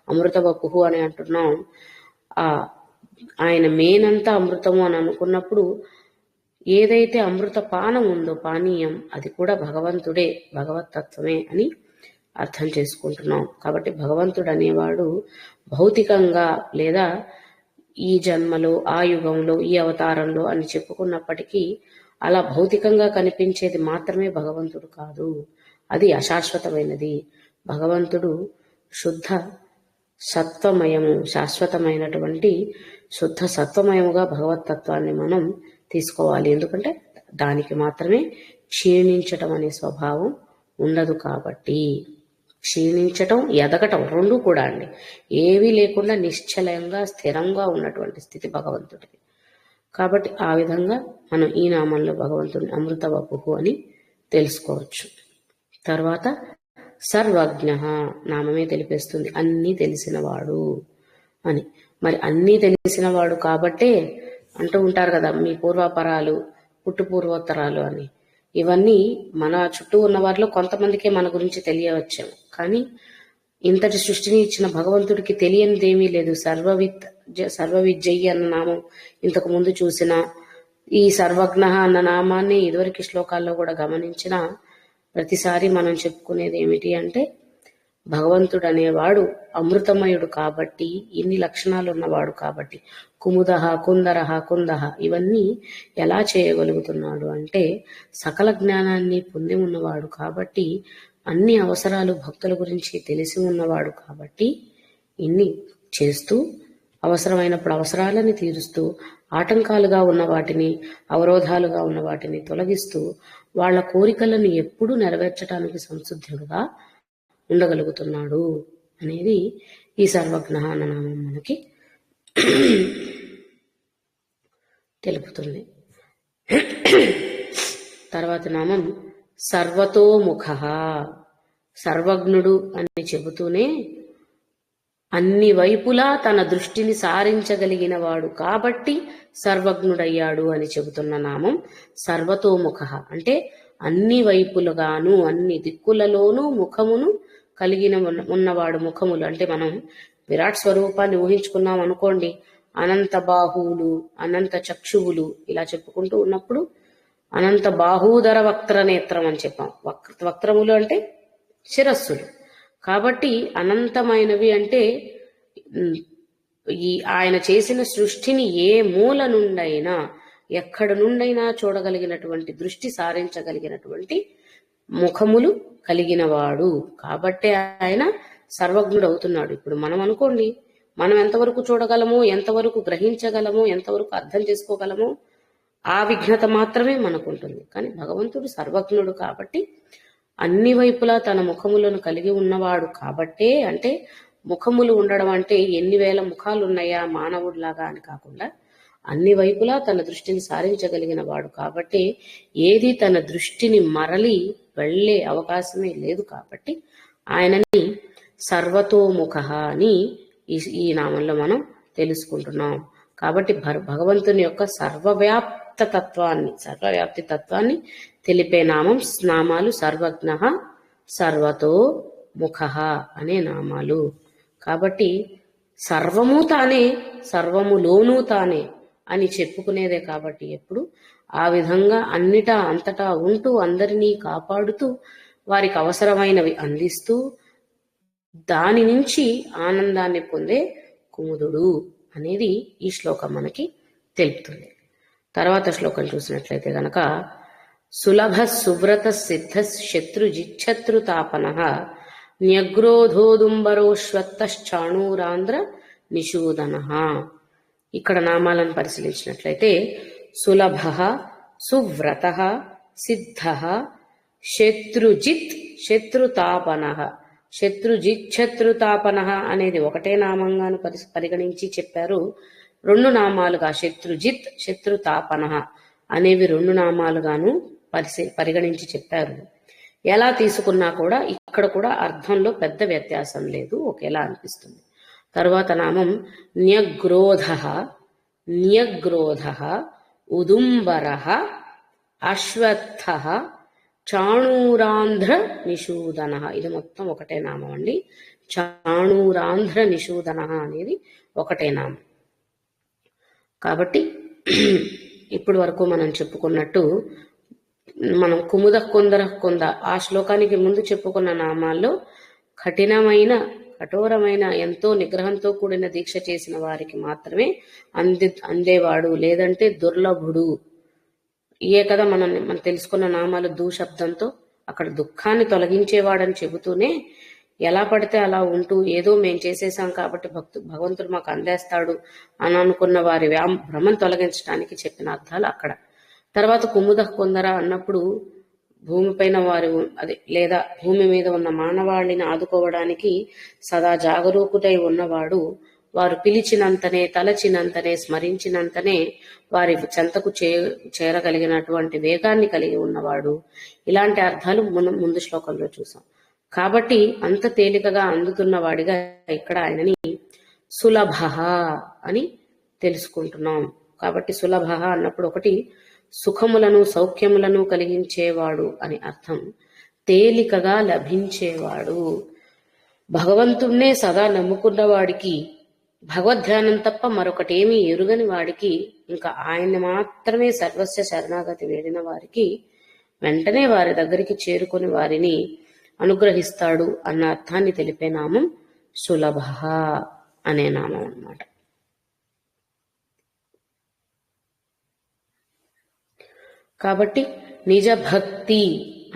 అమృతవపుహు అని అంటున్నాం. ఆయన మేనంతా అమృతము అని అనుకున్నప్పుడు ఏదైతే అమృత పానం ఉందో, పానీయం, అది కూడా భగవంతుడే, భగవత్తత్వమే అని అర్థం చేసుకుంటున్నాం. కాబట్టి భగవంతుడు అనేవాడు భౌతికంగా లేదా ఈ జన్మలో, ఆ యుగంలో, ఈ అవతారంలో అని చెప్పుకున్నప్పటికీ అలా భౌతికంగా కనిపించేది మాత్రమే భగవంతుడు కాదు. అది అశాశ్వతమైనది. భగవంతుడు శుద్ధ సత్వమయము, శాశ్వతమైనటువంటి శుద్ధ సత్వమయముగా భగవత్తత్వాన్ని మనం తీసుకోవాలి. ఎందుకంటే దానికి మాత్రమే క్షీణించటం అనే స్వభావం ఉండదు. కాబట్టి క్షీణించటం, ఎదగటం రెండూ కూడా అండి. ఏవీ లేకుండా నిశ్చలంగా స్థిరంగా ఉన్నటువంటి స్థితి భగవంతుడికి. కాబట్టి ఆ విధంగా మనం ఈ నామంలో భగవంతుడిని అమృతవపుహు అని తెలుసుకోవచ్చు. తర్వాత సర్వజ్ఞ నామమే తెలిపేస్తుంది అన్నీ తెలిసినవాడు అని. మరి అన్నీ తెలిసినవాడు కాబట్టే అంటూ ఉంటారు కదా, మీ పూర్వాపరాలు పుట్టు పూర్వోత్తరాలు అని. ఇవన్నీ మన చుట్టూ ఉన్న వారిలో కొంతమందికే మన గురించి తెలియవచ్చాము. కానీ ఇంతటి సృష్టిని ఇచ్చిన భగవంతుడికి తెలియనిదేమీ లేదు. సర్వవిద్యయి అన్న నామం ఇంతకు ముందు చూసిన, ఈ సర్వజ్ఞ అన్న నామాన్ని ఇదివరకు శ్లోకాల్లో కూడా గమనించిన ప్రతిసారి మనం చెప్పుకునేది ఏమిటి అంటే, భగవంతుడు అనేవాడు అమృతమయుడు కాబట్టి, ఇన్ని లక్షణాలు ఉన్నవాడు కాబట్టి, కుముదహ, కుందరహ, కుందహ ఇవన్నీ ఎలా చేయగలుగుతున్నాడు అంటే సకల జ్ఞానాన్ని పొంది ఉన్నవాడు కాబట్టి, అన్ని అవసరాలు భక్తుల గురించి తెలిసి ఉన్నవాడు కాబట్టి ఇన్ని చేస్తూ, అవసరమైనప్పుడు అవసరాలని తీరుస్తూ, ఆటంకాలుగా ఉన్న వాటిని, అవరోధాలుగా ఉన్న వాటిని తొలగిస్తూ వాళ్ళ కోరికలను ఎప్పుడూ నెరవేర్చడానికి సంసిద్ధుడుగా ఉండగలుగుతున్నాడు అనేది ఈ సర్వజ్ఞ అన్న నామం మనకి తెలుపుతుంది. తర్వాత నామం సర్వతోముఖ. సర్వజ్ఞుడు అని చెబుతూనే అన్ని వైపులా తన దృష్టిని సారించగలిగిన వాడు కాబట్టి సర్వజ్ఞుడయ్యాడు అని చెబుతున్న నామం సర్వతోముఖ. అంటే అన్ని వైపులుగాను అన్ని దిక్కులలోనూ ముఖమును కలిగిన ఉన్నవాడు. ముఖములు అంటే మనం విరాట్ స్వరూపాన్ని ఊహించుకున్నాం అనుకోండి, అనంత బాహువులు, అనంత చక్షువులు ఇలా చెప్పుకుంటూ ఉన్నప్పుడు అనంత బాహూదర వక్త్ర నేత్రం అని చెప్పాం. వక్త్రములు అంటే శిరస్సులు. కాబట్టి అనంతమైనవి అంటే ఈ ఆయన చేసిన సృష్టిని ఏ మూల నుండైనా ఎక్కడ నుండైనా చూడగలిగినటువంటి, దృష్టి సారించగలిగినటువంటి ముఖములు కలిగిన వాడు కాబట్టి ఆయన సర్వజ్ఞుడు అవుతున్నాడు. ఇప్పుడు మనం అనుకోండి, మనం ఎంతవరకు చూడగలమో, ఎంతవరకు గ్రహించగలమో, ఎంతవరకు అర్థం చేసుకోగలమో ఆ విఘ్నత మాత్రమే మనకుంటుంది. కానీ భగవంతుడు సర్వజ్ఞుడు కాబట్టి అన్ని వైపులా తన ముఖములను కలిగి ఉన్నవాడు కాబట్టే, అంటే ముఖములు ఉండడం అంటే ఎన్ని వేల ముఖాలు ఉన్నాయా మానవుడిలాగా అని కాకుండా అన్ని వైపులా తన దృష్టిని సారించగలిగిన వాడు కాబట్టి ఏది తన దృష్టిని మరలి వెళ్లే అవకాశమే లేదు. కాబట్టి ఆయనని సర్వతోముఖ అని ఈ నామంలో మనం తెలుసుకుంటున్నాం. కాబట్టి భగవంతుని యొక్క సర్వవ్యాప్తి తత్వాన్ని తెలిపే నామాలు సర్వజ్ఞ, సర్వతో ముఖ అనే నామాలు. కాబట్టి సర్వము తానే, సర్వములోనూ తానే అని చెప్పుకునేదే. కాబట్టి ఎప్పుడు ఆ విధంగా అన్నిటా అంతటా ఉంటూ అందరినీ కాపాడుతూ వారికి అవసరమైనవి అందిస్తూ దాని నుంచి ఆనందాన్ని పొందే కుముదుడు అనేది ఈ శ్లోకం మనకి తెలుపుతుంది. తర్వాత శ్లోకం చూసినట్లయితే గనక సులభ సువ్రత సిద్ధ శత్రుజిచ్ఛత్రుతాపన న్యగ్రోధోదుంబరోశ్వత్తాణూరాంధ్ర నిషూదన. ఇక్కడ నామాలను పరిశీలించినట్లయితే సులభ, సువ్రత, సిద్ధ, శత్రుజిత్, శత్రుతాపన. శత్రుతాపన అనేది ఒకటే నామంగాను పరిగణించి చెప్పారు. రెండు నామాలుగా శత్రుజిత్, శత్రుతాపన అనేవి రెండు నామాలుగాను పరిగణించి చెప్పారు. ఎలా తీసుకున్నా కూడా ఇక్కడ కూడా అర్థంలో పెద్ద వ్యత్యాసం లేదు, ఒకేలా అనిపిస్తుంది. తరువాత నామం న్యగ్రోధ, ఉదుంబర, అశ్వత్థ, చాణూరాంధ్ర నిషూదన. ఇది మొత్తం ఒకటే నామం అండి. చాణూరాంధ్ర నిషూదన అనేది ఒకటే నామం. కాబట్టి ఇప్పుడు వరకు మనం చెప్పుకున్నట్టు మనం కొంద ఆ శ్లోకానికి ముందు చెప్పుకున్న నామాల్లో కఠోరమైన ఎంతో నిగ్రహంతో కూడిన దీక్ష చేసిన వారికి మాత్రమే అందేవాడు, లేదంటే దుర్లభుడు. ఇయే కదా మనం తెలుసుకున్న నామాలు శబ్దంతో అక్కడ దుఃఖాన్ని తొలగించేవాడని చెబుతూనే ఎలా పడితే అలా ఉంటూ ఏదో మేం చేసేసాం కాబట్టి భగవంతుడు మాకు అందేస్తాడు అని అనుకున్న వారి భ్రమను తొలగించడానికి చెప్పిన అర్థాలు అక్కడ. తర్వాత కొందర అన్నప్పుడు భూమిపైన వారు లేదా భూమి మీద ఉన్న మానవాళిని ఆదుకోవడానికి సదా జాగరూకుడై ఉన్నవాడు, వారు పిలిచినంతనే, తలచినంతనే, స్మరించినంతనే వారి చెంతకు చేరగలిగినటువంటి వేగాన్ని కలిగి ఉన్నవాడు. ఇలాంటి అర్థాలు ముందు శ్లోకంలో చూసాం. కాబట్టి అంత తేలికగా అందుతున్న వాడిగా ఇక్కడ ఆయనని సులభ అని తెలుసుకుంటున్నాం. కాబట్టి సులభ అన్నప్పుడు ఒకటి సుఖములను సౌఖ్యములను కలిగించేవాడు అని అర్థం. తేలికగా లభించేవాడు. భగవంతుణ్ణే సదా నమ్ముకున్న వాడికి, భగవద్ధ్యానం తప్ప మరొకటేమీ ఎరుగని వాడికి, ఇంకా ఆయన్ని మాత్రమే సర్వస్వ శరణాగతి వేడిన వారికి వెంటనే వారి దగ్గరికి చేరుకొని వారిని అనుగ్రహిస్తాడు అన్న అర్థాన్ని తెలిపే నామం సులభ అనే నామం అన్నమాట. కాబట్టి నిజ భక్తి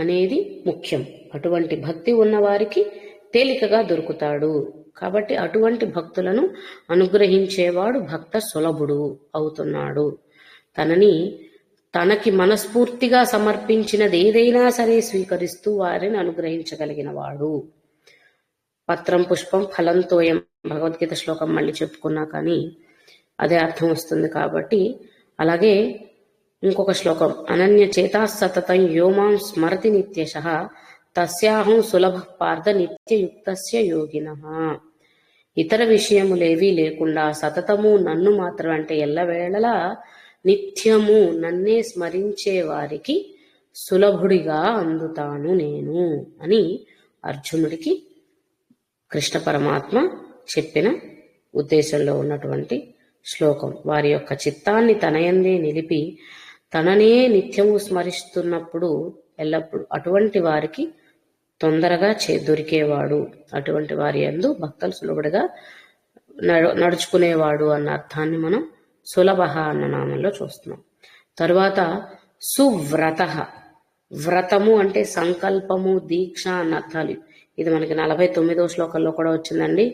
అనేది ముఖ్యం. అటువంటి భక్తి ఉన్న వారికి తేలికగా దొరుకుతాడు. కాబట్టి అటువంటి భక్తులను అనుగ్రహించేవాడు భక్త సులభుడు అవుతున్నాడు. తనకి మనస్ఫూర్తిగా సమర్పించినది ఏదైనా సరే స్వీకరిస్తూ వారిని అనుగ్రహించగలిగిన వాడు. పత్రం పుష్పం ఫలంతోయం భగవద్గీత శ్లోకం మళ్ళీ చెప్పుకున్నా కానీ అదే అర్థం వస్తుంది. కాబట్టి అలాగే ఇంకొక శ్లోకం, అనన్య చేతా సతతం యోమాం స్మరతి నిత్యశః తస్యాహం సులభ పార్థ నిత్యయుక్తస్య యోగినః. ఇతర విషయములేవీ లేకుండా సతతము నన్ను మాత్రం అంటే ఎల్లవేళలా నిత్యము నన్నే స్మరించే వారికి సులభుడిగా అందుతాను నేను అని అర్జునుడికి కృష్ణ పరమాత్మ చెప్పిన ఉద్దేశంలో ఉన్నటువంటి శ్లోకం. వారి యొక్క చిత్తాన్ని తనయందే నిలిపి తననే నిత్యము స్మరిస్తున్నప్పుడు ఎల్లప్పుడు అటువంటి వారికి తొందరగా దొరికేవాడు, అటువంటి వారి యందు భక్తులు సులభుడిగా నడుచుకునేవాడు అన్న అర్థాన్ని మనం సులభ అన్న నామంలో చూస్తున్నాం. తరువాత సువ్రత, వ్రతము అంటే సంకల్పము, దీక్ష అన్న అర్థాలు. ఇది మనకి 49వ శ్లోకంలో కూడా వచ్చిందండి.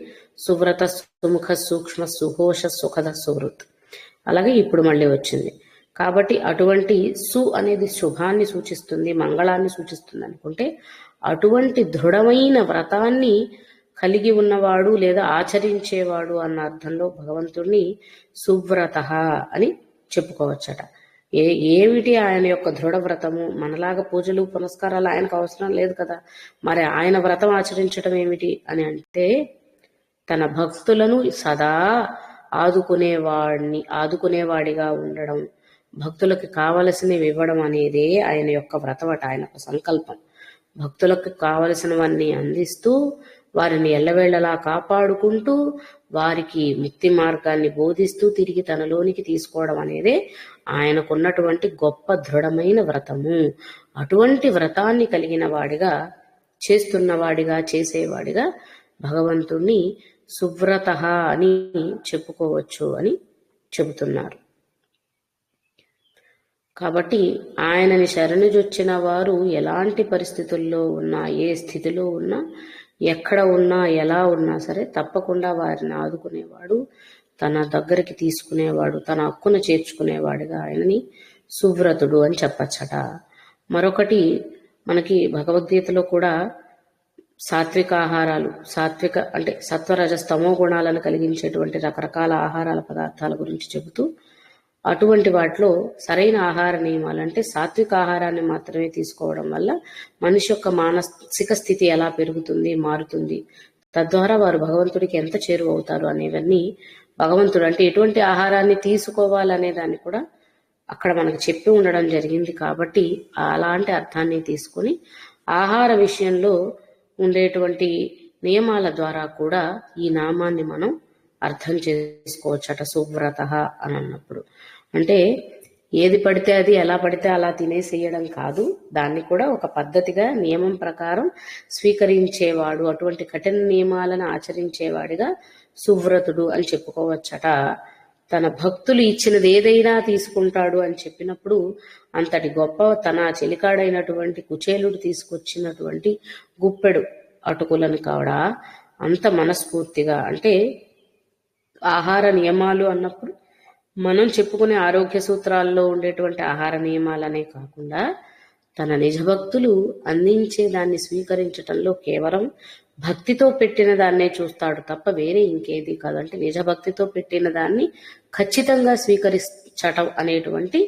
సువ్రత సుముఖ సూక్ష్మ సుఘోష సుఖద సుహృత్. అలాగే ఇప్పుడు మళ్ళీ వచ్చింది. కాబట్టి అటువంటి సు అనేది శుభాన్ని సూచిస్తుంది, మంగళాన్ని సూచిస్తుంది అనుకుంటే అటువంటి దృఢమైన వ్రతాన్ని కలిగి ఉన్నవాడు లేదా ఆచరించేవాడు అన్న అర్థంలో భగవంతుడిని సువ్రత అని చెప్పుకోవచ్చట. ఏమిటి ఆయన యొక్క దృఢ వ్రతము? మనలాగా పూజలు పునస్కారాలు ఆయనకు అవసరం లేదు కదా. మరి ఆయన వ్రతం ఆచరించడం ఏమిటి అని అంటే తన భక్తులను సదా ఆదుకునేవాడిగా ఉండడం, భక్తులకు కావలసినవి ఇవ్వడం అనేదే ఆయన యొక్క వ్రతం అట. ఆయన సంకల్పం భక్తులకు కావలసినవన్నీ అందిస్తూ వారిని ఎల్లవేళలా కాపాడుకుంటూ వారికి ముక్తి మార్గాన్ని బోధిస్తూ తిరిగి తనలోనికి తీసుకోవడం అనేదే ఆయనకున్నటువంటి గొప్ప దృఢమైన వ్రతము. అటువంటి వ్రతాన్ని కలిగిన వాడిగా, చేస్తున్నవాడిగా, చేసేవాడిగా భగవంతుణ్ణి సువ్రత అని చెప్పుకోవచ్చు అని చెబుతున్నారు. కాబట్టి ఆయనని శరణుజొచ్చిన వారు ఎలాంటి పరిస్థితుల్లో ఉన్నా, ఏ స్థితిలో ఉన్నా, ఎక్కడ ఉన్నా, ఎలా ఉన్నా సరే తప్పకుండా వారిని ఆదుకునేవాడు, తన దగ్గరికి తీసుకునేవాడు, తన హక్కును చేర్చుకునేవాడిగా ఆయనని సువ్రతుడు అని చెప్పచ్చట. మరొకటి మనకి భగవద్గీతలో కూడా సాత్విక ఆహారాలు, సాత్విక అంటే సత్వరజస్తమో గుణాలను కలిగించేటువంటి రకరకాల ఆహారాల పదార్థాల గురించి చెబుతూ అటువంటి వాటిలో సరైన ఆహార నియమాలు అంటే సాత్విక ఆహారాన్ని మాత్రమే తీసుకోవడం వల్ల మనిషి యొక్క మానసిక స్థితి ఎలా పెరుగుతుంది, మారుతుంది, తద్వారా వారు భగవంతుడికి ఎంత చేరువవుతారు అనేవన్నీ భగవంతుడు అంటే ఎటువంటి ఆహారాన్ని తీసుకోవాలనే దాన్ని కూడా అక్కడ మనకు చెప్పి ఉండడం జరిగింది. కాబట్టి అలాంటి అర్థాన్ని తీసుకొని ఆహార విషయంలో ఉండేటువంటి నియమాల ద్వారా కూడా ఈ నామాన్ని మనం అర్థం చేసుకోవచ్చట. సువ్రత అని అన్నప్పుడు అంటే ఏది పడితే అది, ఎలా పడితే అలా తినేసేయడం కాదు, దాన్ని కూడా ఒక పద్ధతిగా నియమం ప్రకారం స్వీకరించేవాడు, అటువంటి కఠిన నియమాలను ఆచరించేవాడిగా సువ్రతుడు అని చెప్పుకోవచ్చట. తన భక్తులు ఇచ్చినది ఏదైనా తీసుకుంటాడు అని చెప్పినప్పుడు అంతటి గొప్ప తన చెలికాడైనటువంటి కుచేలుడు తీసుకొచ్చినటువంటి గుప్పెడు అటుకులను కూడా అంత మనస్ఫూర్తిగా అంటే ఆహార నియమాలు అన్నప్పుడు మనం చెప్పుకునే ఆరోగ్య సూత్రాల్లో ఉండేటువంటి ఆహార నియమాలనే కాకుండా తన నిజభక్తులు అందించే దాన్ని స్వీకరించటంలో కేవలం భక్తితో పెట్టిన దాన్నే చూస్తాడు తప్ప వేరే ఇంకేది కాదు. అంటే నిజభక్తితో పెట్టిన దాన్ని ఖచ్చితంగా స్వీకరించటం అనేటువంటి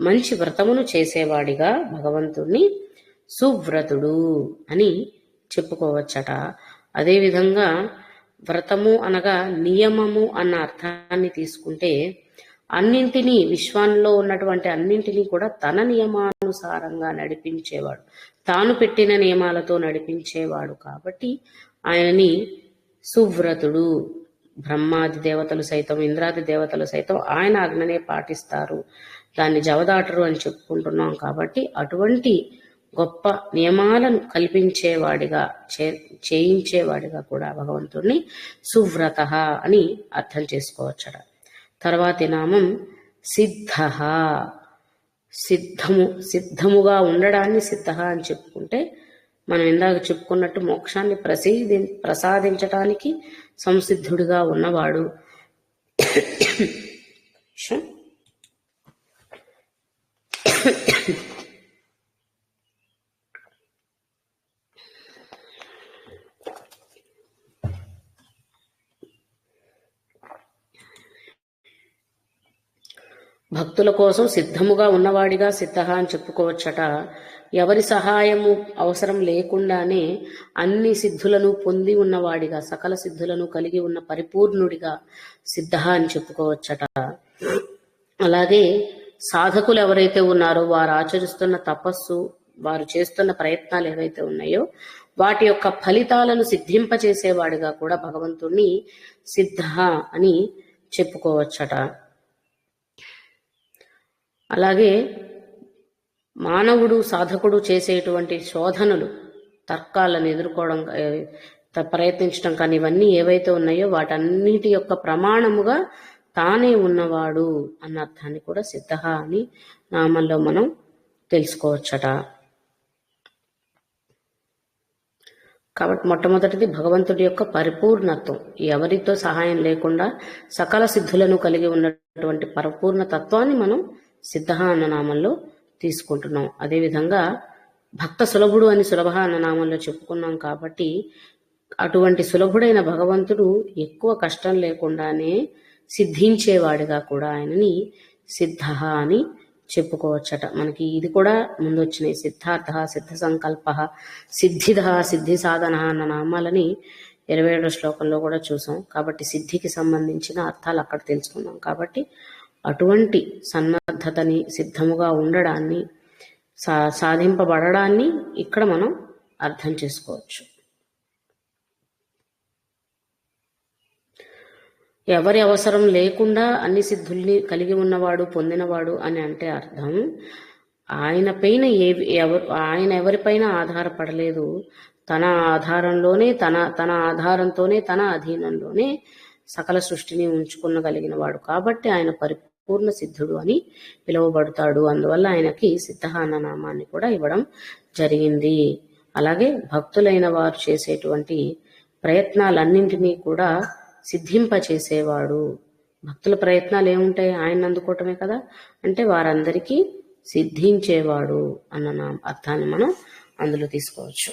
మంచి వ్రతమును చేసేవాడిగా భగవంతుణ్ణి సువ్రతుడు అని చెప్పుకోవచ్చట. అదేవిధంగా వ్రతము అనగా నియమము అన్న అర్థాన్ని తీసుకుంటే అన్నింటినీ, విశ్వంలో ఉన్నటువంటి అన్నింటినీ కూడా తన నియమానుసారంగా నడిపించేవాడు, తాను పెట్టిన నియమాలతో నడిపించేవాడు. కాబట్టి ఆయనని సువ్రతుడు. బ్రహ్మాది దేవతలు సైతం, ఇంద్రాది దేవతలు సైతం ఆయన ఆజ్ఞనే పాటిస్తారు, దాన్ని జవదాటరు అని చెప్పుకుంటున్నాం. కాబట్టి అటువంటి గొప్ప నియమాలను కల్పించేవాడిగా, చేయించేవాడిగా కూడా భగవంతుడిని సువ్రత అని అర్థం చేసుకోవచ్చట. తర్వాతి నామం సిద్ధ. సిద్ధముగా ఉండడాన్ని సిద్ధ అని చెప్పుకుంటే మనం ఇందాక చెప్పుకున్నట్టు మోక్షాన్ని ప్రసాదించటానికి సంసిద్ధుడిగా ఉన్నవాడు. భక్తుల కోసం సిద్ధముగా ఉన్నవాడిగా సిద్ధ అని చెప్పుకోవచ్చట. ఎవరి సహాయము అవసరం లేకుండానే అన్ని సిద్ధులను పొంది ఉన్నవాడిగా, సకల సిద్ధులను కలిగి ఉన్న పరిపూర్ణుడిగా సిద్ధ అని చెప్పుకోవచ్చట. అలాగే సాధకులు ఎవరైతే ఉన్నారో వారు ఆచరిస్తున్న తపస్సు, వారు చేస్తున్న ప్రయత్నాలు ఏవైతే ఉన్నాయో వాటి యొక్క ఫలితాలను సిద్ధింపచేసేవాడిగా కూడా భగవంతుణ్ణి సిద్ధ అని చెప్పుకోవచ్చట. అలాగే మానవుడు సాధకుడు చేసేటువంటి శోధనలు, తర్కాలను ఎదుర్కోవడం, ప్రయత్నించడం కానీ ఇవన్నీ ఏవైతే ఉన్నాయో వాటన్నిటి యొక్క ప్రమాణముగా తానే ఉన్నవాడు అన్న అర్థాన్ని కూడా సిద్ధ అని నామంలో మనం తెలుసుకోవచ్చట. కాబట్టి మొట్టమొదటిది భగవంతుడి యొక్క పరిపూర్ణత్వం. ఎవరితో సహాయం లేకుండా సకల సిద్ధులను కలిగి ఉన్నటువంటి పరిపూర్ణ తత్వాన్ని మనం సిద్ధ అన్న నామంలో తీసుకుంటున్నాం. అదేవిధంగా భక్త సులభుడు అని సులభ అన్న నామంలో చెప్పుకున్నాం. కాబట్టి అటువంటి సులభుడైన భగవంతుడు ఎక్కువ కష్టం లేకుండానే సిద్ధించేవాడిగా కూడా ఆయనని సిద్ధ అని చెప్పుకోవచ్చట. మనకి ఇది కూడా ముందు వచ్చినాయి. సిద్ధార్థ, సిద్ధ సంకల్ప, సిద్ధిద, సిద్ధి సాధన అన్న నామాలని 27వ శ్లోకంలో కూడా చూసాం. కాబట్టి సిద్ధికి సంబంధించిన అర్థాలు అక్కడ తెలుసుకున్నాం. కాబట్టి అటువంటి సన్నద్ధతని, సిద్ధముగా ఉండడాన్ని, సాధింపబడడాన్ని ఇక్కడ మనం అర్థం చేసుకోవచ్చు. ఎవరి అవసరం లేకుండా అన్ని సిద్ధుల్ని కలిగి ఉన్నవాడు, పొందినవాడు అని అంటే అర్థం ఆయన ఎవరిపైన ఆధారపడలేదు. తన ఆధారంలోనే, తన ఆధారంతోనే, తన అధీనంలోనే సకల సృష్టిని ఉంచుకునగలిగిన వాడు. కాబట్టి ఆయన పరిపూర్ణ సిద్ధుడు అని పిలువబడతాడు. అందువల్ల ఆయనకి సిద్ధ అన్న నామాన్ని కూడా ఇవ్వడం జరిగింది. అలాగే భక్తులైన వారు చేసేటువంటి ప్రయత్నాలన్నింటినీ కూడా సిద్ధింపచేసేవాడు. భక్తుల ప్రయత్నాలు ఏముంటాయి? ఆయన అందుకోవటమే కదా. అంటే వారందరికీ సిద్ధించేవాడు అన్న అర్థాన్ని మనం అందులో తీసుకోవచ్చు.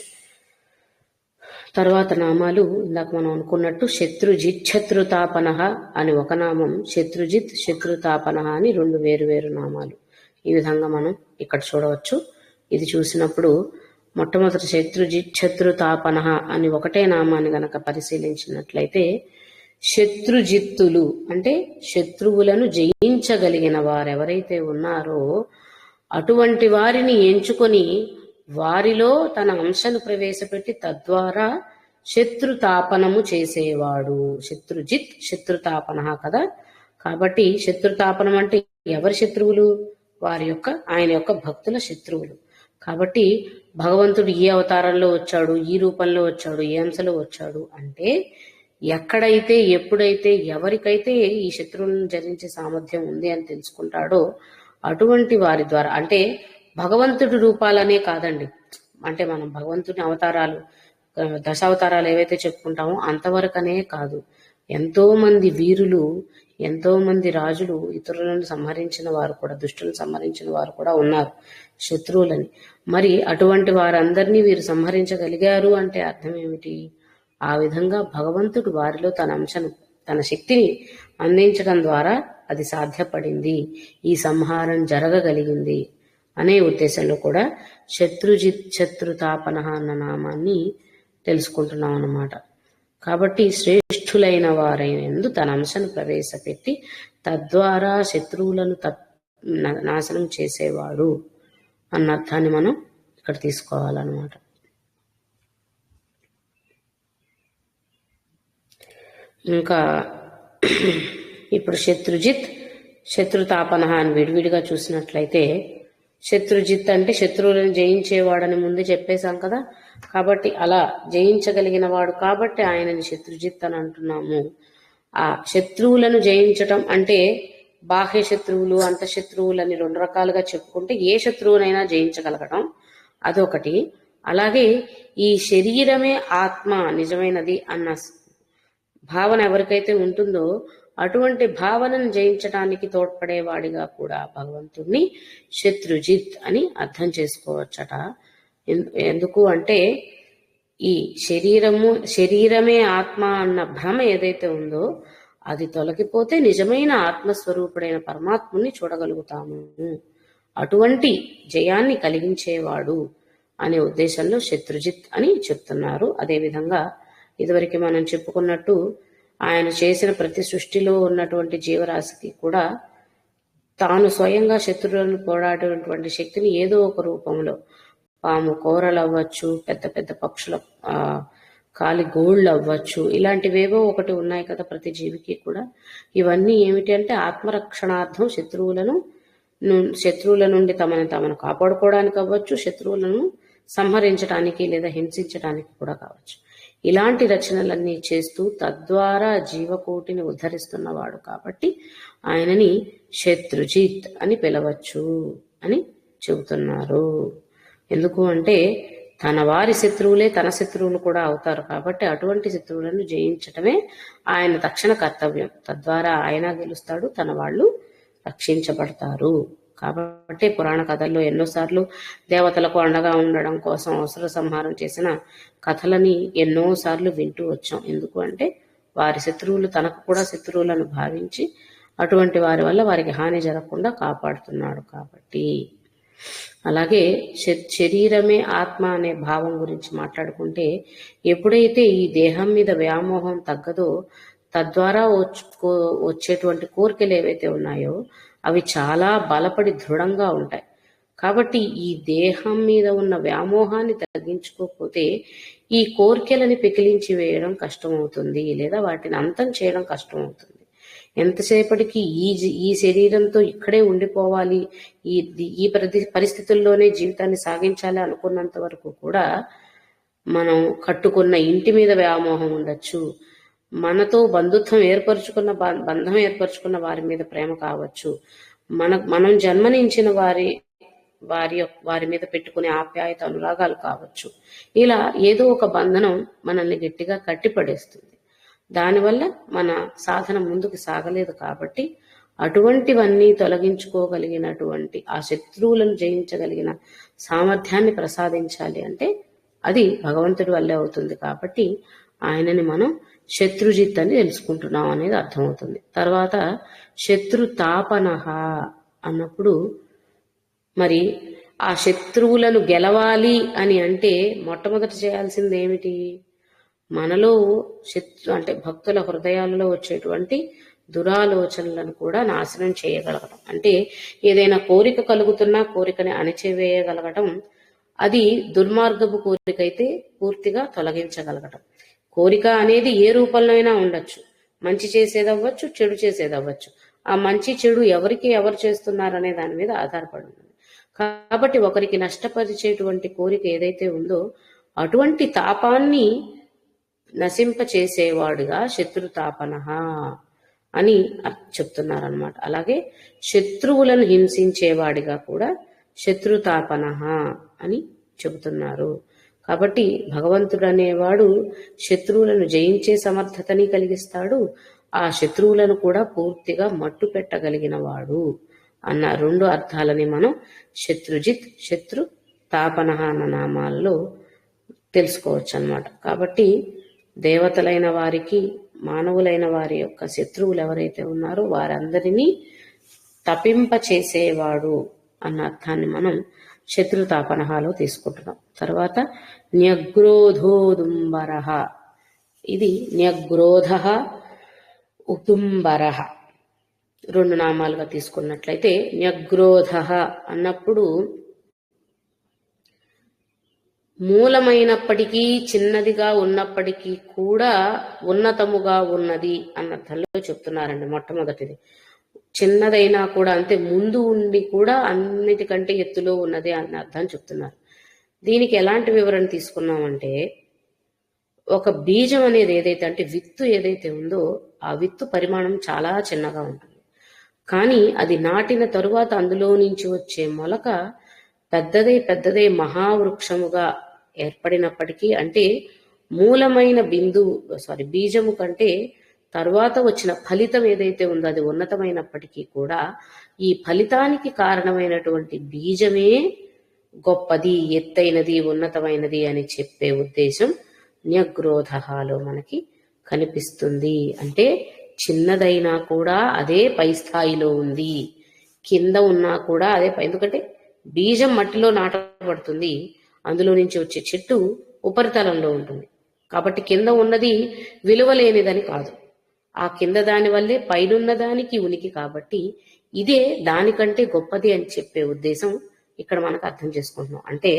తర్వాత నామాలు ఇందాక మనం అనుకున్నట్టు శత్రుజిత్, శత్రుతాపన అని ఒక నామం, శత్రుజిత్, శత్రుతాపన అని 2 వేరు నామాలు. ఈ విధంగా మనం ఇక్కడ చూడవచ్చు. ఇది చూసినప్పుడు మొట్టమొదటి శత్రుజిత్, శత్రుతాపన అని ఒకటే నామాన్ని గనక పరిశీలించినట్లయితే, శత్రుజిత్తులు అంటే శత్రువులను జయించగలిగిన వారెవరైతే ఉన్నారో అటువంటి వారిని ఎంచుకొని వారిలో తన అంశను ప్రవేశపెట్టి తద్వారా శత్రుతాపనము చేసేవాడు. శత్రుజిత్, శత్రుతాపన కదా. కాబట్టి శత్రుతాపనం అంటే ఎవరి శత్రువులు? ఆయన యొక్క భక్తుల శత్రువులు. కాబట్టి భగవంతుడు ఈ అవతారంలో వచ్చాడు, ఈ రూపంలో వచ్చాడు, ఏ అంశలో వచ్చాడు అంటే ఎక్కడైతే, ఎప్పుడైతే, ఎవరికైతే ఈ శత్రువులను జరించే సామర్థ్యం ఉంది అని తెలుసుకుంటాడో అటువంటి వారి ద్వారా, అంటే భగవంతుడి రూపాలనే కాదండి, అంటే మనం భగవంతుని అవతారాలు, దశావతారాలు ఏవైతే చెప్పుకుంటామో అంతవరకనే కాదు. ఎంతో మంది వీరులు, ఎంతో మంది రాజులు ఇతరులను సంహరించిన వారు కూడా, దుష్టులను సంహరించిన వారు కూడా ఉన్నారు శత్రువులని. మరి అటువంటి వారందరినీ వీరు సంహరించగలిగారు అంటే అర్థం ఏమిటి? ఆ విధంగా భగవంతుడు వారిలో తన అంశను, తన శక్తిని అందించడం ద్వారా అది సాధ్యపడింది, ఈ సంహారం జరగగలిగింది అనే ఉద్దేశంలో కూడా శత్రుజిత్, శత్రుతాపన అన్న నామాన్ని తెలుసుకుంటున్నాం అన్నమాట. కాబట్టి శ్రేష్ఠులైన వారైనందు తన అంశను ప్రవేశపెట్టి తద్వారా శత్రువులను నాశనం చేసేవాడు అన్న అర్థాన్ని మనం ఇక్కడ తీసుకోవాలన్నమాట. ఇంకా ఇప్పుడు శత్రుజిత్, శత్రుతాపన అని విడివిడిగా చూసినట్లయితే, శత్రుజిత్ అంటే శత్రువులను జయించేవాడని ముందు చెప్పేశాం కదా. కాబట్టి అలా జయించగలిగిన వాడు కాబట్టి ఆయనని శత్రుజిత్ అని అంటున్నాము. ఆ శత్రువులను జయించటం అంటే బాహ్య శత్రువులు, అంతఃశత్రువులని 2 రకాలుగా చెప్పుకుంటే ఏ శత్రువునైనా జయించగలగడం అదొకటి. అలాగే ఈ శరీరమే ఆత్మ నిజమైనది అన్న భావన ఎవరికైతే ఉంటుందో అటువంటి భావనను జయించడానికి తోడ్పడేవాడిగా కూడా భగవంతుణ్ణి శత్రుజిత్ అని అర్థం చేసుకోవచ్చట. ఎందుకు అంటే ఈ శరీరమే ఆత్మ అన్న భ్రమ ఏదైతే ఉందో అది తొలగిపోతే నిజమైన ఆత్మస్వరూపుడైన పరమాత్ముని చూడగలుగుతాము. అటువంటి జయాన్ని కలిగించేవాడు అనే ఉద్దేశంలో శత్రుజిత్ అని చెప్తున్నారు. అదేవిధంగా ఇదివరకు మనం చెప్పుకున్నట్టు ఆయన చేసిన ప్రతి సృష్టిలో ఉన్నటువంటి జీవరాశికి కూడా తాను స్వయంగా శత్రువులను పోరాడేటువంటి శక్తిని ఏదో ఒక రూపంలో, పాము కోరలు అవ్వచ్చు, పెద్ద పెద్ద పక్షుల కాలి గోళ్ళు అవ్వచ్చు, ఇలాంటివేవో ఒకటి ఉన్నాయి కదా ప్రతి జీవికి కూడా. ఇవన్నీ ఏమిటి అంటే ఆత్మరక్షణార్థం శత్రువుల నుండి తమను కాపాడుకోవడానికి అవ్వచ్చు, శత్రువులను సంహరించడానికి లేదా హింసించడానికి కూడా కావచ్చు. ఇలాంటి రచనలన్నీ చేస్తూ తద్వారా జీవకోటిని ఉద్ధరిస్తున్నవాడు కాబట్టి ఆయనని శత్రుజిత్ అని పిలవచ్చు అని చెబుతున్నారు. ఎందుకు అంటే తన వారి శత్రువులే తన శత్రువులు కూడా అవుతారు కాబట్టి అటువంటి శత్రువులను జయించటమే ఆయన తక్షణ కర్తవ్యం. తద్వారా ఆయన గెలుస్తాడు, తన వాళ్ళు రక్షించబడతారు. కాబట్టి పురాణ కథల్లో ఎన్నోసార్లు దేవతలకు అండగా ఉండడం కోసం అసుర సంహారం చేసిన కథలని ఎన్నోసార్లు వింటూ వచ్చాం. ఎందుకు అంటే వారి శత్రువులు తనకు కూడా శత్రువులను భావించి అటువంటి వారి వల్ల వారికి హాని జరగకుండా కాపాడుతున్నాడు కాబట్టి. అలాగే శరీరమే ఆత్మ అనే భావం గురించి మాట్లాడుకుంటే ఎప్పుడైతే ఈ దేహం మీద వ్యామోహం తగ్గదో తద్వారా వచ్చేటువంటి కోరికలు ఏవైతే ఉన్నాయో అవి చాలా బలపడి దృఢంగా ఉంటాయి. కాబట్టి ఈ దేహం మీద ఉన్న వ్యామోహాన్ని తగ్గించుకోకపోతే ఈ కోరికలని పెకిలించి వేయడం కష్టమవుతుంది, లేదా వాటిని అంతం చేయడం కష్టమవుతుంది. ఎంతసేపటికి ఈ శరీరంతో ఇక్కడే ఉండిపోవాలి, ఈ పరిస్థితుల్లోనే జీవితాన్ని సాగించాలి అనుకున్నంత వరకు కూడా మనం కట్టుకున్న ఇంటి మీద వ్యామోహం ఉండొచ్చు, మనతో బంధుత్వం బంధం ఏర్పరచుకున్న వారి మీద ప్రేమ కావచ్చు, మనం జన్మనించిన వారి మీద పెట్టుకునే ఆప్యాయత అనురాగాలు కావచ్చు. ఇలా ఏదో ఒక బంధనం మనల్ని గట్టిగా కట్టిపడేస్తుంది. దానివల్ల మన సాధన ముందుకు సాగలేదు. కాబట్టి అటువంటివన్నీ తొలగించుకోగలిగినటువంటి ఆ శత్రువులను జయించగలిగిన సామర్థ్యాన్ని ప్రసాదించాలి అంటే అది భగవంతుడి వల్లే అవుతుంది. కాబట్టి ఆయనని మనం శత్రుజిత్ అని తెలుసుకుంటున్నాం అనేది అర్థమవుతుంది. తర్వాత శత్రుతాపనః అన్నప్పుడు మరి ఆ శత్రువులను గెలవాలి అని అంటే మొట్టమొదట చేయాల్సింది ఏమిటి? మనలో అంటే భక్తుల హృదయాలలో వచ్చేటువంటి దురాలోచనలను కూడా నాశనం చేయగలగటం. అంటే ఏదైనా కోరిక కలుగుతున్నా కోరికని అణిచివేయగలగటం, అది దుర్మార్గపు కోరిక అయితే పూర్తిగా తొలగించగలగటం. కోరిక అనేది ఏ రూపంలో అయినా ఉండొచ్చు, మంచి చేసేదవ్వచ్చు, చెడు చేసేదవ్వచ్చు. ఆ మంచి చెడు ఎవరు చేస్తున్నారనే దాని మీద ఆధారపడి ఉంటుంది. కాబట్టి ఒకరికి నష్టపరిచేటువంటి కోరిక ఏదైతే ఉందో అటువంటి తాపాన్ని నశింపచేసేవాడుగా శత్రుతాపనః అని చెప్తున్నారనమాట. అలాగే శత్రువులను హింసించేవాడిగా కూడా శత్రుతాపనః అని చెబుతున్నారు. కాబట్టి భగవంతుడు అనేవాడు శత్రువులను జయించే సమర్థతని కలిగిస్తాడు, ఆ శత్రువులను కూడా పూర్తిగా మట్టు పెట్టగలిగిన వాడు అన్న రెండు అర్థాలని మనం శత్రుజిత్, శత్రు తాపనః అన్న నామాల్లో తెలుసుకోవచ్చు అన్నమాట. కాబట్టి దేవతలైన వారికి, మానవులైన వారి యొక్క శత్రువులు ఎవరైతే ఉన్నారో వారందరినీ తపింపచేసేవాడు అన్న అర్థాన్ని మనం శత్రుతాపనఃలో తీసుకుంటున్నాం. తర్వాత న్యగ్రోధోదుంబరః, ఇది న్యగ్రోధః ఉదుంబరః రెండు నామాలుగా తీసుకున్నట్లయితే న్యగ్రోధః అన్నప్పుడు మూలమైనప్పటికీ చిన్నదిగా ఉన్నప్పటికీ కూడా ఉన్నతముగా ఉన్నది అన్న అర్థంలో చెప్తున్నారండి. మొట్టమొదటిది చిన్నదైనా కూడా అంతే, ముందు ఉండి కూడా అన్నిటికంటే ఎత్తులో ఉన్నది అన్న అర్థం చెప్తున్నారు. దీనికి ఎలాంటి వివరణ తీసుకున్నామంటే ఒక బీజం అనేది ఏదైతే అంటే విత్తు ఏదైతే ఉందో ఆ విత్తు పరిమాణం చాలా చిన్నగా ఉంటుంది. కానీ అది నాటిన తరువాత అందులో నుంచి వచ్చే మొలక పెద్దదే మహావృక్షముగా ఏర్పడినప్పటికీ, అంటే మూలమైన బీజము కంటే తరువాత వచ్చిన ఫలితం ఏదైతే ఉందో అది ఉన్నతమైనప్పటికీ కూడా ఈ ఫలితానికి కారణమైనటువంటి బీజమే గొప్పది, ఎత్తైనది, ఉన్నతమైనది అని చెప్పే ఉద్దేశం న్యగ్రోధలో మనకి కనిపిస్తుంది. అంటే చిన్నదైనా కూడా అదే పై స్థాయిలో ఉంది, కింద ఉన్నా కూడా అదే పై. ఎందుకంటే బీజం మట్టిలో నాటబడుతుంది, అందులో నుంచి వచ్చే చెట్టు ఉపరితలంలో ఉంటుంది. కాబట్టి కింద ఉన్నది విలువలేనిదని కాదు, ఆ కింద దాని వల్లే పైనున్న దానికి ఉనికి. కాబట్టి ఇదే దానికంటే గొప్పది అని చెప్పే ఉద్దేశం ఇక్కడ మనకు అర్థం చేసుకుంటున్నాం. అంటే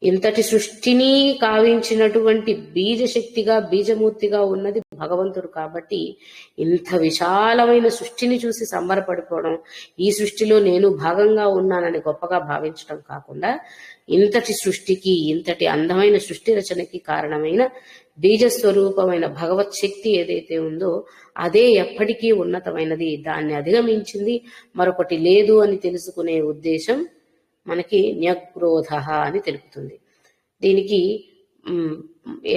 ఇంతటి సృష్టిని కావించినటువంటి బీజశక్తిగా, బీజమూర్తిగా ఉన్నది భగవంతుడు. కాబట్టి ఇంత విశాలమైన సృష్టిని చూసి సంబరపడిపోవడం, ఈ సృష్టిలో నేను భాగంగా ఉన్నానని గొప్పగా భావించడం కాకుండా, ఇంతటి సృష్టికి, ఇంతటి అందమైన సృష్టి రచనకి కారణమైన బీజస్వరూపమైన భగవత్ శక్తి ఏదైతే ఉందో అదే ఎప్పటికీ ఉన్నతమైనది, దాన్ని అధిగమించింది మరొకటి లేదు అని తెలుసుకునే ఉద్దేశం మనకి న్యగ్రోధ అని తెలుపుతుంది. దీనికి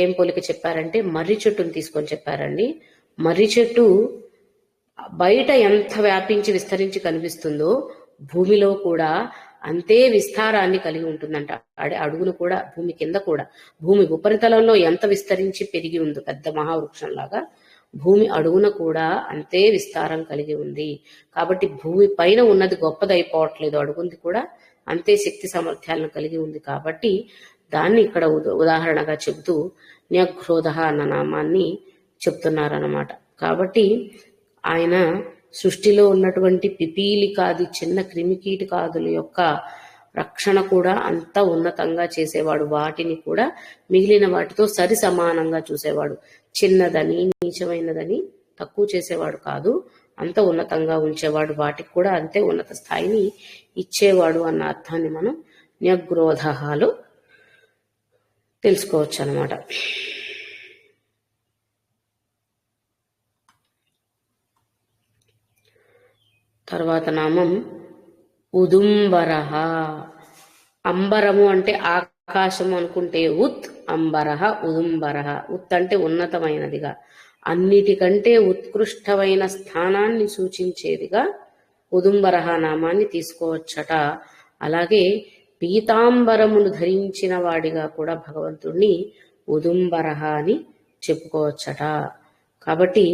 ఏం పోలిక చెప్పారంటే మర్రి చెట్టును తీసుకొని చెప్పారండి. మర్రి చెట్టు బయట ఎంత వ్యాపించి విస్తరించి కనిపిస్తుందో భూమిలో కూడా అంతే విస్తారాన్ని కలిగి ఉంటుందంట. అడుగును కూడా, భూమి కింద కూడా, భూమి ఉపరితలంలో ఎంత విస్తరించి పెరిగి ఉందో పెద్ద మహావృక్షంలాగా భూమి అడుగున కూడా అంతే విస్తారం కలిగి ఉంది. కాబట్టి భూమి పైన ఉన్నది గొప్పదైపోవట్లేదు, అడుగుంది కూడా అంతే శక్తి సామర్థ్యాలను కలిగి ఉంది. కాబట్టి దాన్ని ఇక్కడ ఉదాహరణగా చెబుతూ న్యగ్రోధ అన్న నామాన్ని చెప్తున్నారన్నమాట. కాబట్టి ఆయన సృష్టిలో ఉన్నటువంటి పిపీలికాది చిన్న క్రిమికీటకాదుల యొక్క రక్షణ కూడా అంత ఉన్నతంగా చేసేవాడు, వాటిని కూడా మిగిలిన వాటితో సరి సమానంగా చూసేవాడు. చిన్నదని, నీచమైనదని తక్కువ చేసేవాడు కాదు, అంత ఉన్నతంగా ఉంచేవాడు, వాటికి కూడా అంతే ఉన్నత స్థాయిని ఇచ్చేవాడు అన్న అర్థాన్ని మనం న్యగ్రోధలో తెలుసుకోవచ్చు అన్నమాట. తర్వాత నామం ఉదుంబరః. అంబరము అంటే ఆకాశము అనుకుంటే ఉత్, అంబరః ఉదుంబరః. ఉత్ అంటే ఉన్నతమైనదిగా, అన్నిటికంటే ఉత్కృష్టమైన స్థానాన్ని సూచించేదిగా ఉదుంబరః నామాన్ని తీసుకోవచ్చట. అలాగే పీతాంబరమును ధరించిన వాడిగా కూడా భగవంతుణ్ణి ఉదుంబరః అని చెప్పుకోవచ్చట. కాబట్టి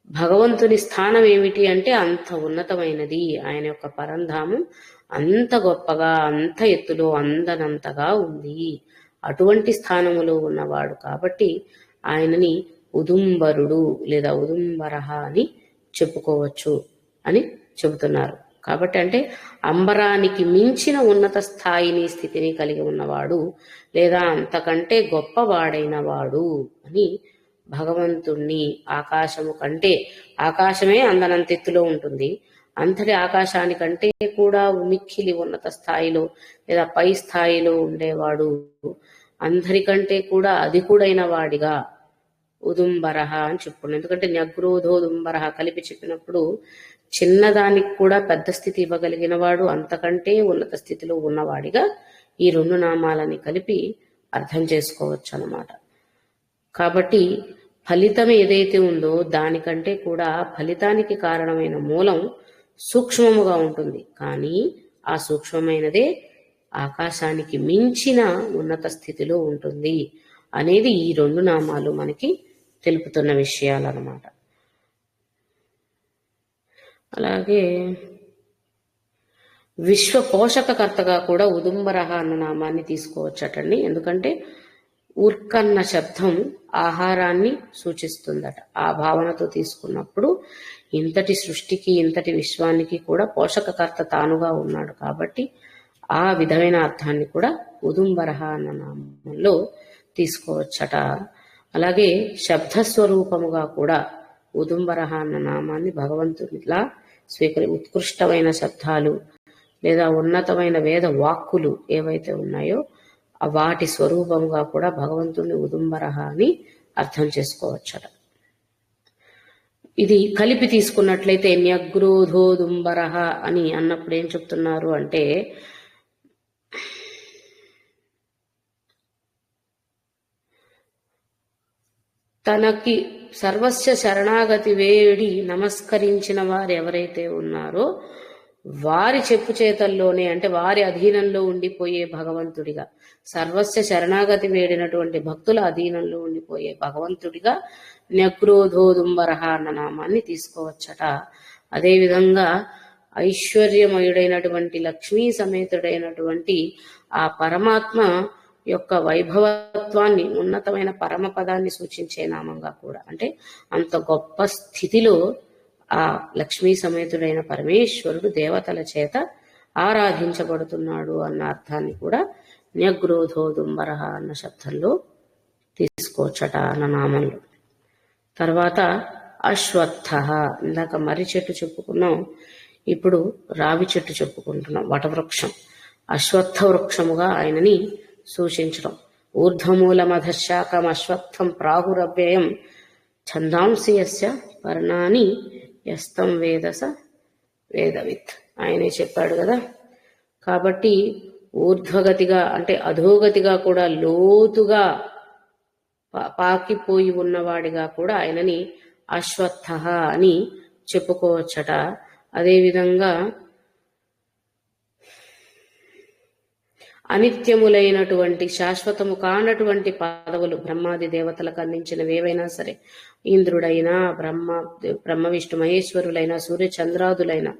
భగవంతుని స్థానం ఏమిటి అంటే అంత ఉన్నతమైనది, ఆయన యొక్క పరంధామం అంత గొప్పగా, అంత ఎత్తులో అందనంతగా ఉంది. అటువంటి స్థానములో ఉన్నవాడు కాబట్టి ఆయనని ఉదుంబరుడు లేదా ఉదుంబరః అని చెప్పుకోవచ్చు అని చెబుతున్నారు. కాబట్టి అంటే అంబరానికి మించిన ఉన్నత స్థాయిని, స్థితిని కలిగి ఉన్నవాడు లేదా అంతకంటే గొప్పవాడైన వాడు అని భగవంతుణ్ణి, ఆకాశము కంటే, ఆకాశమే అందనంతెత్తులో ఉంటుంది, అంతటి ఆకాశానికంటే కూడా మిక్కిలి ఉన్నత స్థాయిలో లేదా పై స్థాయిలో ఉండేవాడు, అందరికంటే కూడా అధికుడైన వాడిగా ఉదుంబరః అని చెప్పుకున్నాం. ఎందుకంటే న్యగ్రోధోదుంబరః కలిపి చెప్పినప్పుడు చిన్నదానికి కూడా పెద్ద స్థితి ఇవ్వగలిగిన వాడు, అంతకంటే ఉన్నత స్థితిలో ఉన్నవాడిగా ఈ రెండు నామాలని కలిపి అర్థం చేసుకోవచ్చు అన్నమాట. కాబట్టి ఫలితం ఏదైతే ఉందో దానికంటే కూడా ఫలితానికి కారణమైన మూలం సూక్ష్మముగా ఉంటుంది, కానీ ఆ సూక్ష్మమైనదే ఆకాశానికి మించిన ఉన్నత స్థితిలో ఉంటుంది అనేది ఈ రెండు నామాలు మనకి తెలుపుతున్న విషయాలన్నమాట. అలాగే విశ్వ పోషకకర్తగా కూడా ఉదుంబరః అన్న నామాన్ని తీసుకోవచ్చటండి. ఎందుకంటే ఉర్కన్న శబ్దం ఆహారాన్ని సూచిస్తుందట. ఆ భావనతో తీసుకున్నప్పుడు ఇంతటి సృష్టికి, ఇంతటి విశ్వానికి కూడా పోషకకర్త తానుగా ఉన్నాడు కాబట్టి ఆ విధమైన అర్థాన్ని కూడా ఉదుంబరః అన్న నామంలో తీసుకోవచ్చట. అలాగే శబ్దస్వరూపముగా కూడా ఉదుంబరః అన్న నామాన్ని భగవంతునిలా ఉత్కృష్టమైన శబ్దాలు లేదా ఉన్నతమైన వేద వాక్కులు ఏవైతే ఉన్నాయో వాటి స్వరూపముగా కూడా భగవంతుని ఉదుంబరః అని అర్థం చేసుకోవచ్చట. ఇది కలిపి తీసుకున్నట్లయితే న్యగ్రోధోదుంబరః అని అన్నప్పుడు ఏం చెప్తున్నారు అంటే తనకి సర్వస్వ శరణాగతి వేడి నమస్కరించిన వారు ఎవరైతే ఉన్నారో వారి చెప్పు చేతల్లోనే, అంటే వారి అధీనంలో ఉండిపోయే భగవంతుడిగా, సర్వస్వ శరణాగతి వేడినటువంటి భక్తుల అధీనంలో ఉండిపోయే భగవంతుడిగా న్యగ్రోధోదుంబరహ అన్న నామాన్ని తీసుకోవచ్చట. అదేవిధంగా ఐశ్వర్యమయుడైనటువంటి లక్ష్మీ సమేతుడైనటువంటి ఆ పరమాత్మ యొక్క వైభవత్వాన్ని, ఉన్నతమైన పరమపదాన్ని సూచించే నామంగా కూడా, అంటే అంత గొప్ప స్థితిలో ఆ లక్ష్మీ సమేతుడైన పరమేశ్వరుడు దేవతల చేత ఆరాధించబడుతున్నాడు అన్న అర్థాన్ని కూడా న్యగ్రోధోదుంబరహ అన్న శబ్దంలో తీసుకోవచ్చట అన్న నామంలో. తర్వాత అశ్వత్థ, ఇందాక మర్రి చెట్టు చెప్పుకున్నాం, ఇప్పుడు రావి చెట్టు చెప్పుకుంటున్నాం, వటవృక్షం. అశ్వత్థ వృక్షముగా ఆయనని సూచించడం. ఊర్ధ్వమూలమధశాఖం అశ్వత్థం ప్రాహురవ్యయం ఛందాంసి యస్య పర్ణాని యస్తం వేదస వేదవిత్, ఆయనే చెప్పాడు కదా. కాబట్టి ఊర్ధ్వగతిగా అంటే అధోగతిగా కూడా లోతుగా పాకిపోయి ఉన్నవాడిగా కూడా ఆయనని అశ్వత్థ అని చెప్పుకోవచ్చట. అదేవిధంగా అనిత్యములైనటువంటి శాశ్వతము కానటువంటి పదవులు బ్రహ్మాది దేవతలకు అందించినవి ఏవైనా సరే, ఇంద్రుడైనా బ్రహ్మ విష్ణు మహేశ్వరులైనా సూర్యచంద్రాదులైనా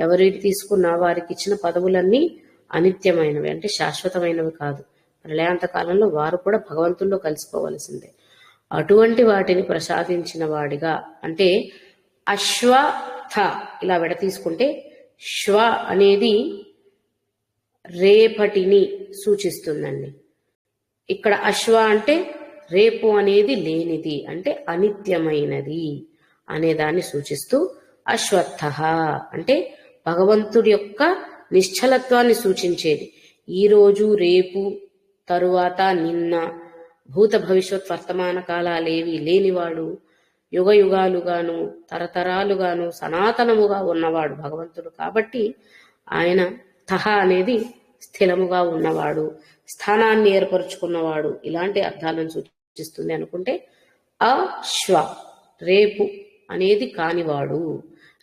ఎవరి తీసుకున్నా వారికి ఇచ్చిన పదవులన్నీ అనిత్యమైనవి, అంటే శాశ్వతమైనవి కాదు. ప్రళయాంత కాలంలో వారు కూడా భగవంతుల్లో కలిసిపోవలసిందే. అటువంటి వాటిని ప్రసాదించిన వాడిగా, అంటే అశ్వత్థ ఇలా విడతీసుకుంటే శ్వ అనేది రేపటిని సూచిస్తుందండి. ఇక్కడ అశ్వ అంటే రేపు అనేది లేనిది, అంటే అనిత్యమైనది అనేదాన్ని సూచిస్తూ అశ్వత్థ అంటే భగవంతుడి యొక్క నిశ్చలత్వాన్ని సూచించేది. ఈరోజు, రేపు, తరువాత, నిన్న, భూత భవిష్యత్ వర్తమాన కాలాలేవి లేనివాడు, యుగ యుగాలుగాను తరతరాలుగాను సనాతనముగా ఉన్నవాడు భగవంతుడు. కాబట్టి ఆయన తహ అనేది స్థిరముగా ఉన్నవాడు, స్థానాన్ని ఏర్పరచుకున్నవాడు, ఇలాంటి అర్థాలను సూచిస్తుంది అనుకుంటే అశ్వ రేపు అనేది కానివాడు,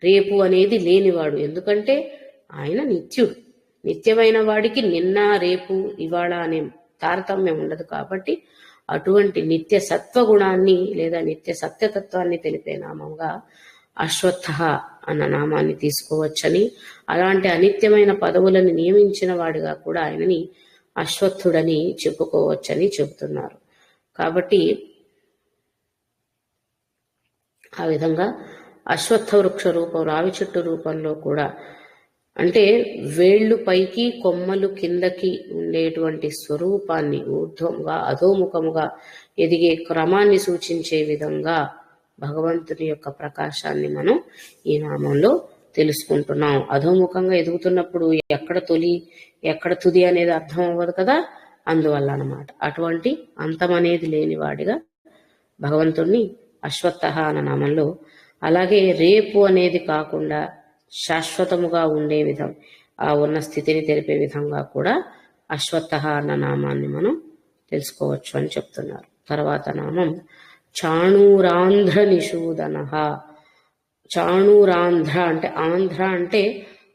రేపు అనేది లేనివాడు. ఎందుకంటే ఆయన నిత్యుడు. నిత్యమైన వాడికి నిన్న, రేపు, ఇవాళ అనే తారతమ్యం ఉండదు. కాబట్టి అటువంటి నిత్య సత్వగుణాన్ని లేదా నిత్య సత్యతత్వాన్ని తెలిపే నామంగా అశ్వత్థ అన్న నామాన్ని తీసుకోవచ్చని, అలాంటి అనిత్యమైన పదవులను నియమించిన వాడిగా కూడా ఆయనని అశ్వత్థుడని చెప్పుకోవచ్చని చెబుతున్నారు. కాబట్టి ఆ విధంగా అశ్వత్థ వృక్ష రూపం, రావి చెట్టు రూపంలో కూడా, అంటే వేళ్లు పైకి కొమ్మలు కిందకి ఉండేటువంటి స్వరూపాన్ని ఊర్ధ్వంగా అధోముఖముగా ఎదిగే క్రమాన్ని సూచించే విధంగా భగవంతుని యొక్క ప్రకాశాన్ని మనం ఈ నామంలో తెలుసుకుంటున్నాం. అధోముఖంగా ఎదుగుతున్నప్పుడు ఎక్కడ తొలి ఎక్కడ తుది అనేది అర్థం అవ్వదు కదా, అందువల్ల అన్నమాట. అటువంటి అంతం అనేది లేనివాడిగా భగవంతుణ్ణి అశ్వత్థ అన్న నామంలో, అలాగే రేపు అనేది కాకుండా శాశ్వతముగా ఉండే విధం, ఆ ఉన్న స్థితిని తెలిపే విధంగా కూడా అశ్వత్థ అన్న నామాన్ని మనం తెలుసుకోవచ్చు అని చెప్తున్నారు. తర్వాత నామం చాణూరాంధ్ర నిషూదన. చాణూరాంధ్ర అంటే, ఆంధ్ర అంటే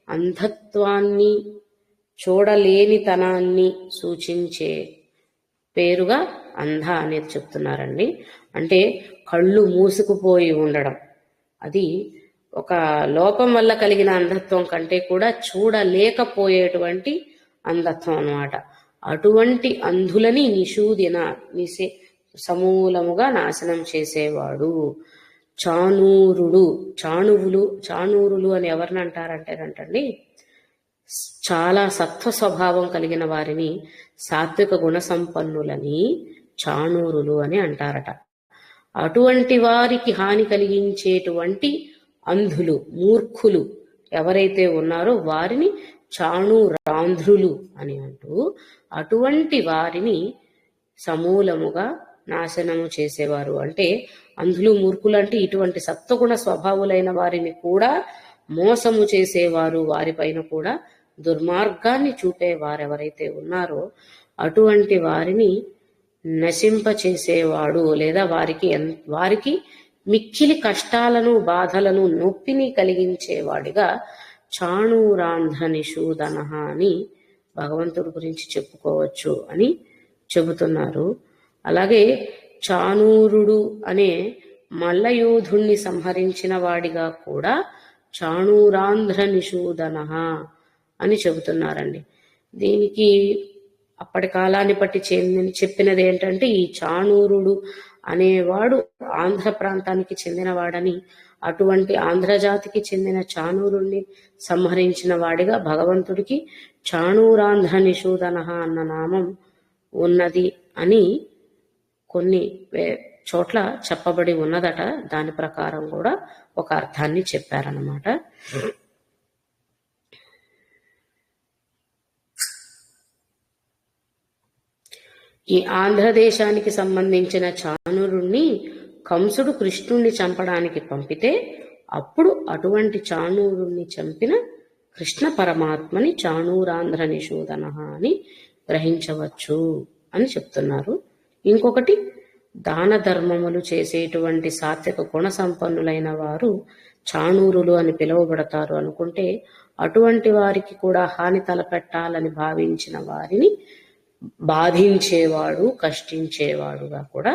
అంధత్వాన్ని చూడలేనితనాన్ని సూచించే పేరుగా అంధ అనేది చెప్తున్నారండి. అంటే కళ్ళు మూసుకుపోయి ఉండడం, అది ఒక లోపం వల్ల కలిగిన అంధత్వం కంటే కూడా చూడలేకపోయేటువంటి అంధత్వం అన్నమాట. అటువంటి అంధులని నిషూదిన సమూలముగా నాశనం చేసేవాడు. చాణూరుడు, చాణూరులు అని ఎవరిని అంటారంటేనంటండి, చాలా సత్వ స్వభావం కలిగిన వారిని, సాత్విక గుణ సంపన్నులని చాణూరులు అని అంటారట. అటువంటి వారికి హాని కలిగించేటువంటి అంధులు, మూర్ఖులు ఎవరైతే ఉన్నారో వారిని చాణూరాంధ్రులు అని అంటూ, అటువంటి వారిని సమూలముగా నాశనము చేసేవారు. అంటే అంధులు, మూర్ఖులు అంటే ఇటువంటి సత్వగుణ స్వభావులైన వారిని కూడా మోసము చేసేవారు, వారిపైన కూడా దుర్మార్గాన్ని చూపే వారెవరైతే ఉన్నారో అటువంటి వారిని నశింపచేసేవాడు లేదా వారికి మిక్కిలి కష్టాలను బాధలను నొప్పిని కలిగించేవాడిగా చాణూరాంధ్ర నిషూదన అని భగవంతుడి గురించి చెప్పుకోవచ్చు అని చెబుతున్నారు. అలాగే చాణూరుడు అనే మల్లయోధుణ్ణి సంహరించిన వాడిగా కూడా చాణూరాంధ్ర నిషూదన అని చెబుతున్నారండి. దీనికి అప్పటి కాలాన్ని బట్టి చెప్పినది ఏంటంటే, ఈ చాణూరుడు అనేవాడు ఆంధ్ర ప్రాంతానికి చెందినవాడని, అటువంటి ఆంధ్రజాతికి చెందిన చాణూరుణ్ణి సంహరించిన వాడిగా భగవంతుడికి చాణూరాంధ్ర నిషూదన అన్న నామం ఉన్నది అని కొన్ని చోట్ల చెప్పబడి ఉన్నదట. దాని ప్రకారం కూడా ఒక అర్థాన్ని చెప్పారన్నమాట. ఈ ఆంధ్రదేశానికి సంబంధించిన చాణూరుణ్ణి కంసుడు కృష్ణుణ్ణి చంపడానికి పంపితే అప్పుడు అటువంటి చాణూరుణ్ణి చంపిన కృష్ణ పరమాత్మని చాణూరాంధ్ర నిషూదన అని గ్రహించవచ్చు అని చెప్తున్నారు. ఇంకొకటి, దాన ధర్మములు చేసేటువంటి సాత్విక గుణ సంపన్నులైన వారు చాణూరులు అని పిలువబడతారు అనుకుంటే, అటువంటి వారికి కూడా హాని తలపెట్టాలని భావించిన వారిని బాధించేవాడు, కష్టించేవాడుగా కూడా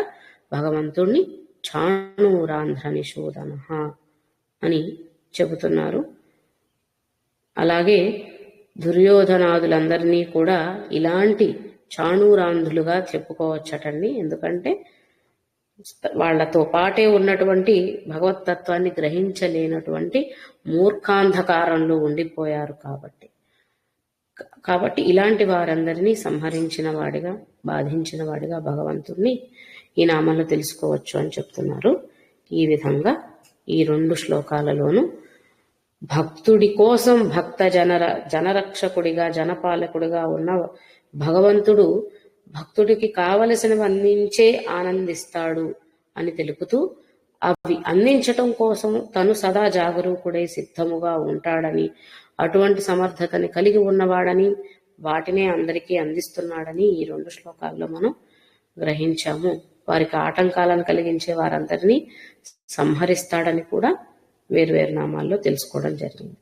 భగవంతుణ్ణి చాణూరాంధ్ర నిషూదన అని చెబుతున్నారు. అలాగే దుర్యోధనాదులందరినీ కూడా ఇలాంటి చాణూరాంధ్రులుగా చెప్పుకోవచ్చటండి. ఎందుకంటే వాళ్లతో పాటే ఉన్నటువంటి భగవత్తత్వాన్ని గ్రహించలేనటువంటి మూర్ఖాంధకారంలో ఉండిపోయారు కాబట్టి ఇలాంటి వారందరినీ సంహరించిన వాడిగా, బాధించిన వాడిగా భగవంతుణ్ణి ఈ నామంలో తెలుసుకోవచ్చు అని చెప్తున్నారు. ఈ విధంగా ఈ 2 శ్లోకాలలోనూ భక్తుడి కోసం భక్త జనరక్షకుడిగా, జనపాలకుడిగా ఉన్న భగవంతుడు భక్తుడికి కావలసినవి అందించే ఆనందిస్తాడు అని తెలుపుతూ, అవి అందించటం కోసం తను సదా జాగరూకుడై సిద్ధముగా ఉంటాడని, అటువంటి సమర్థతని కలిగి ఉన్నవాడని, వాటినే అందరికీ అందిస్తున్నాడని ఈ 2 శ్లోకాల్లో మనం గ్రహించాము. వారికి ఆటంకాలను కలిగించే వారందరినీ సంహరిస్తాడని కూడా వేర్వేరు నామాల్లో తెలుసుకోవడం జరిగింది.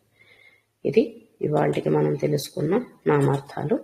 ఇది ఇవాళకి మనం తెలుసుకున్న నామార్థాలు.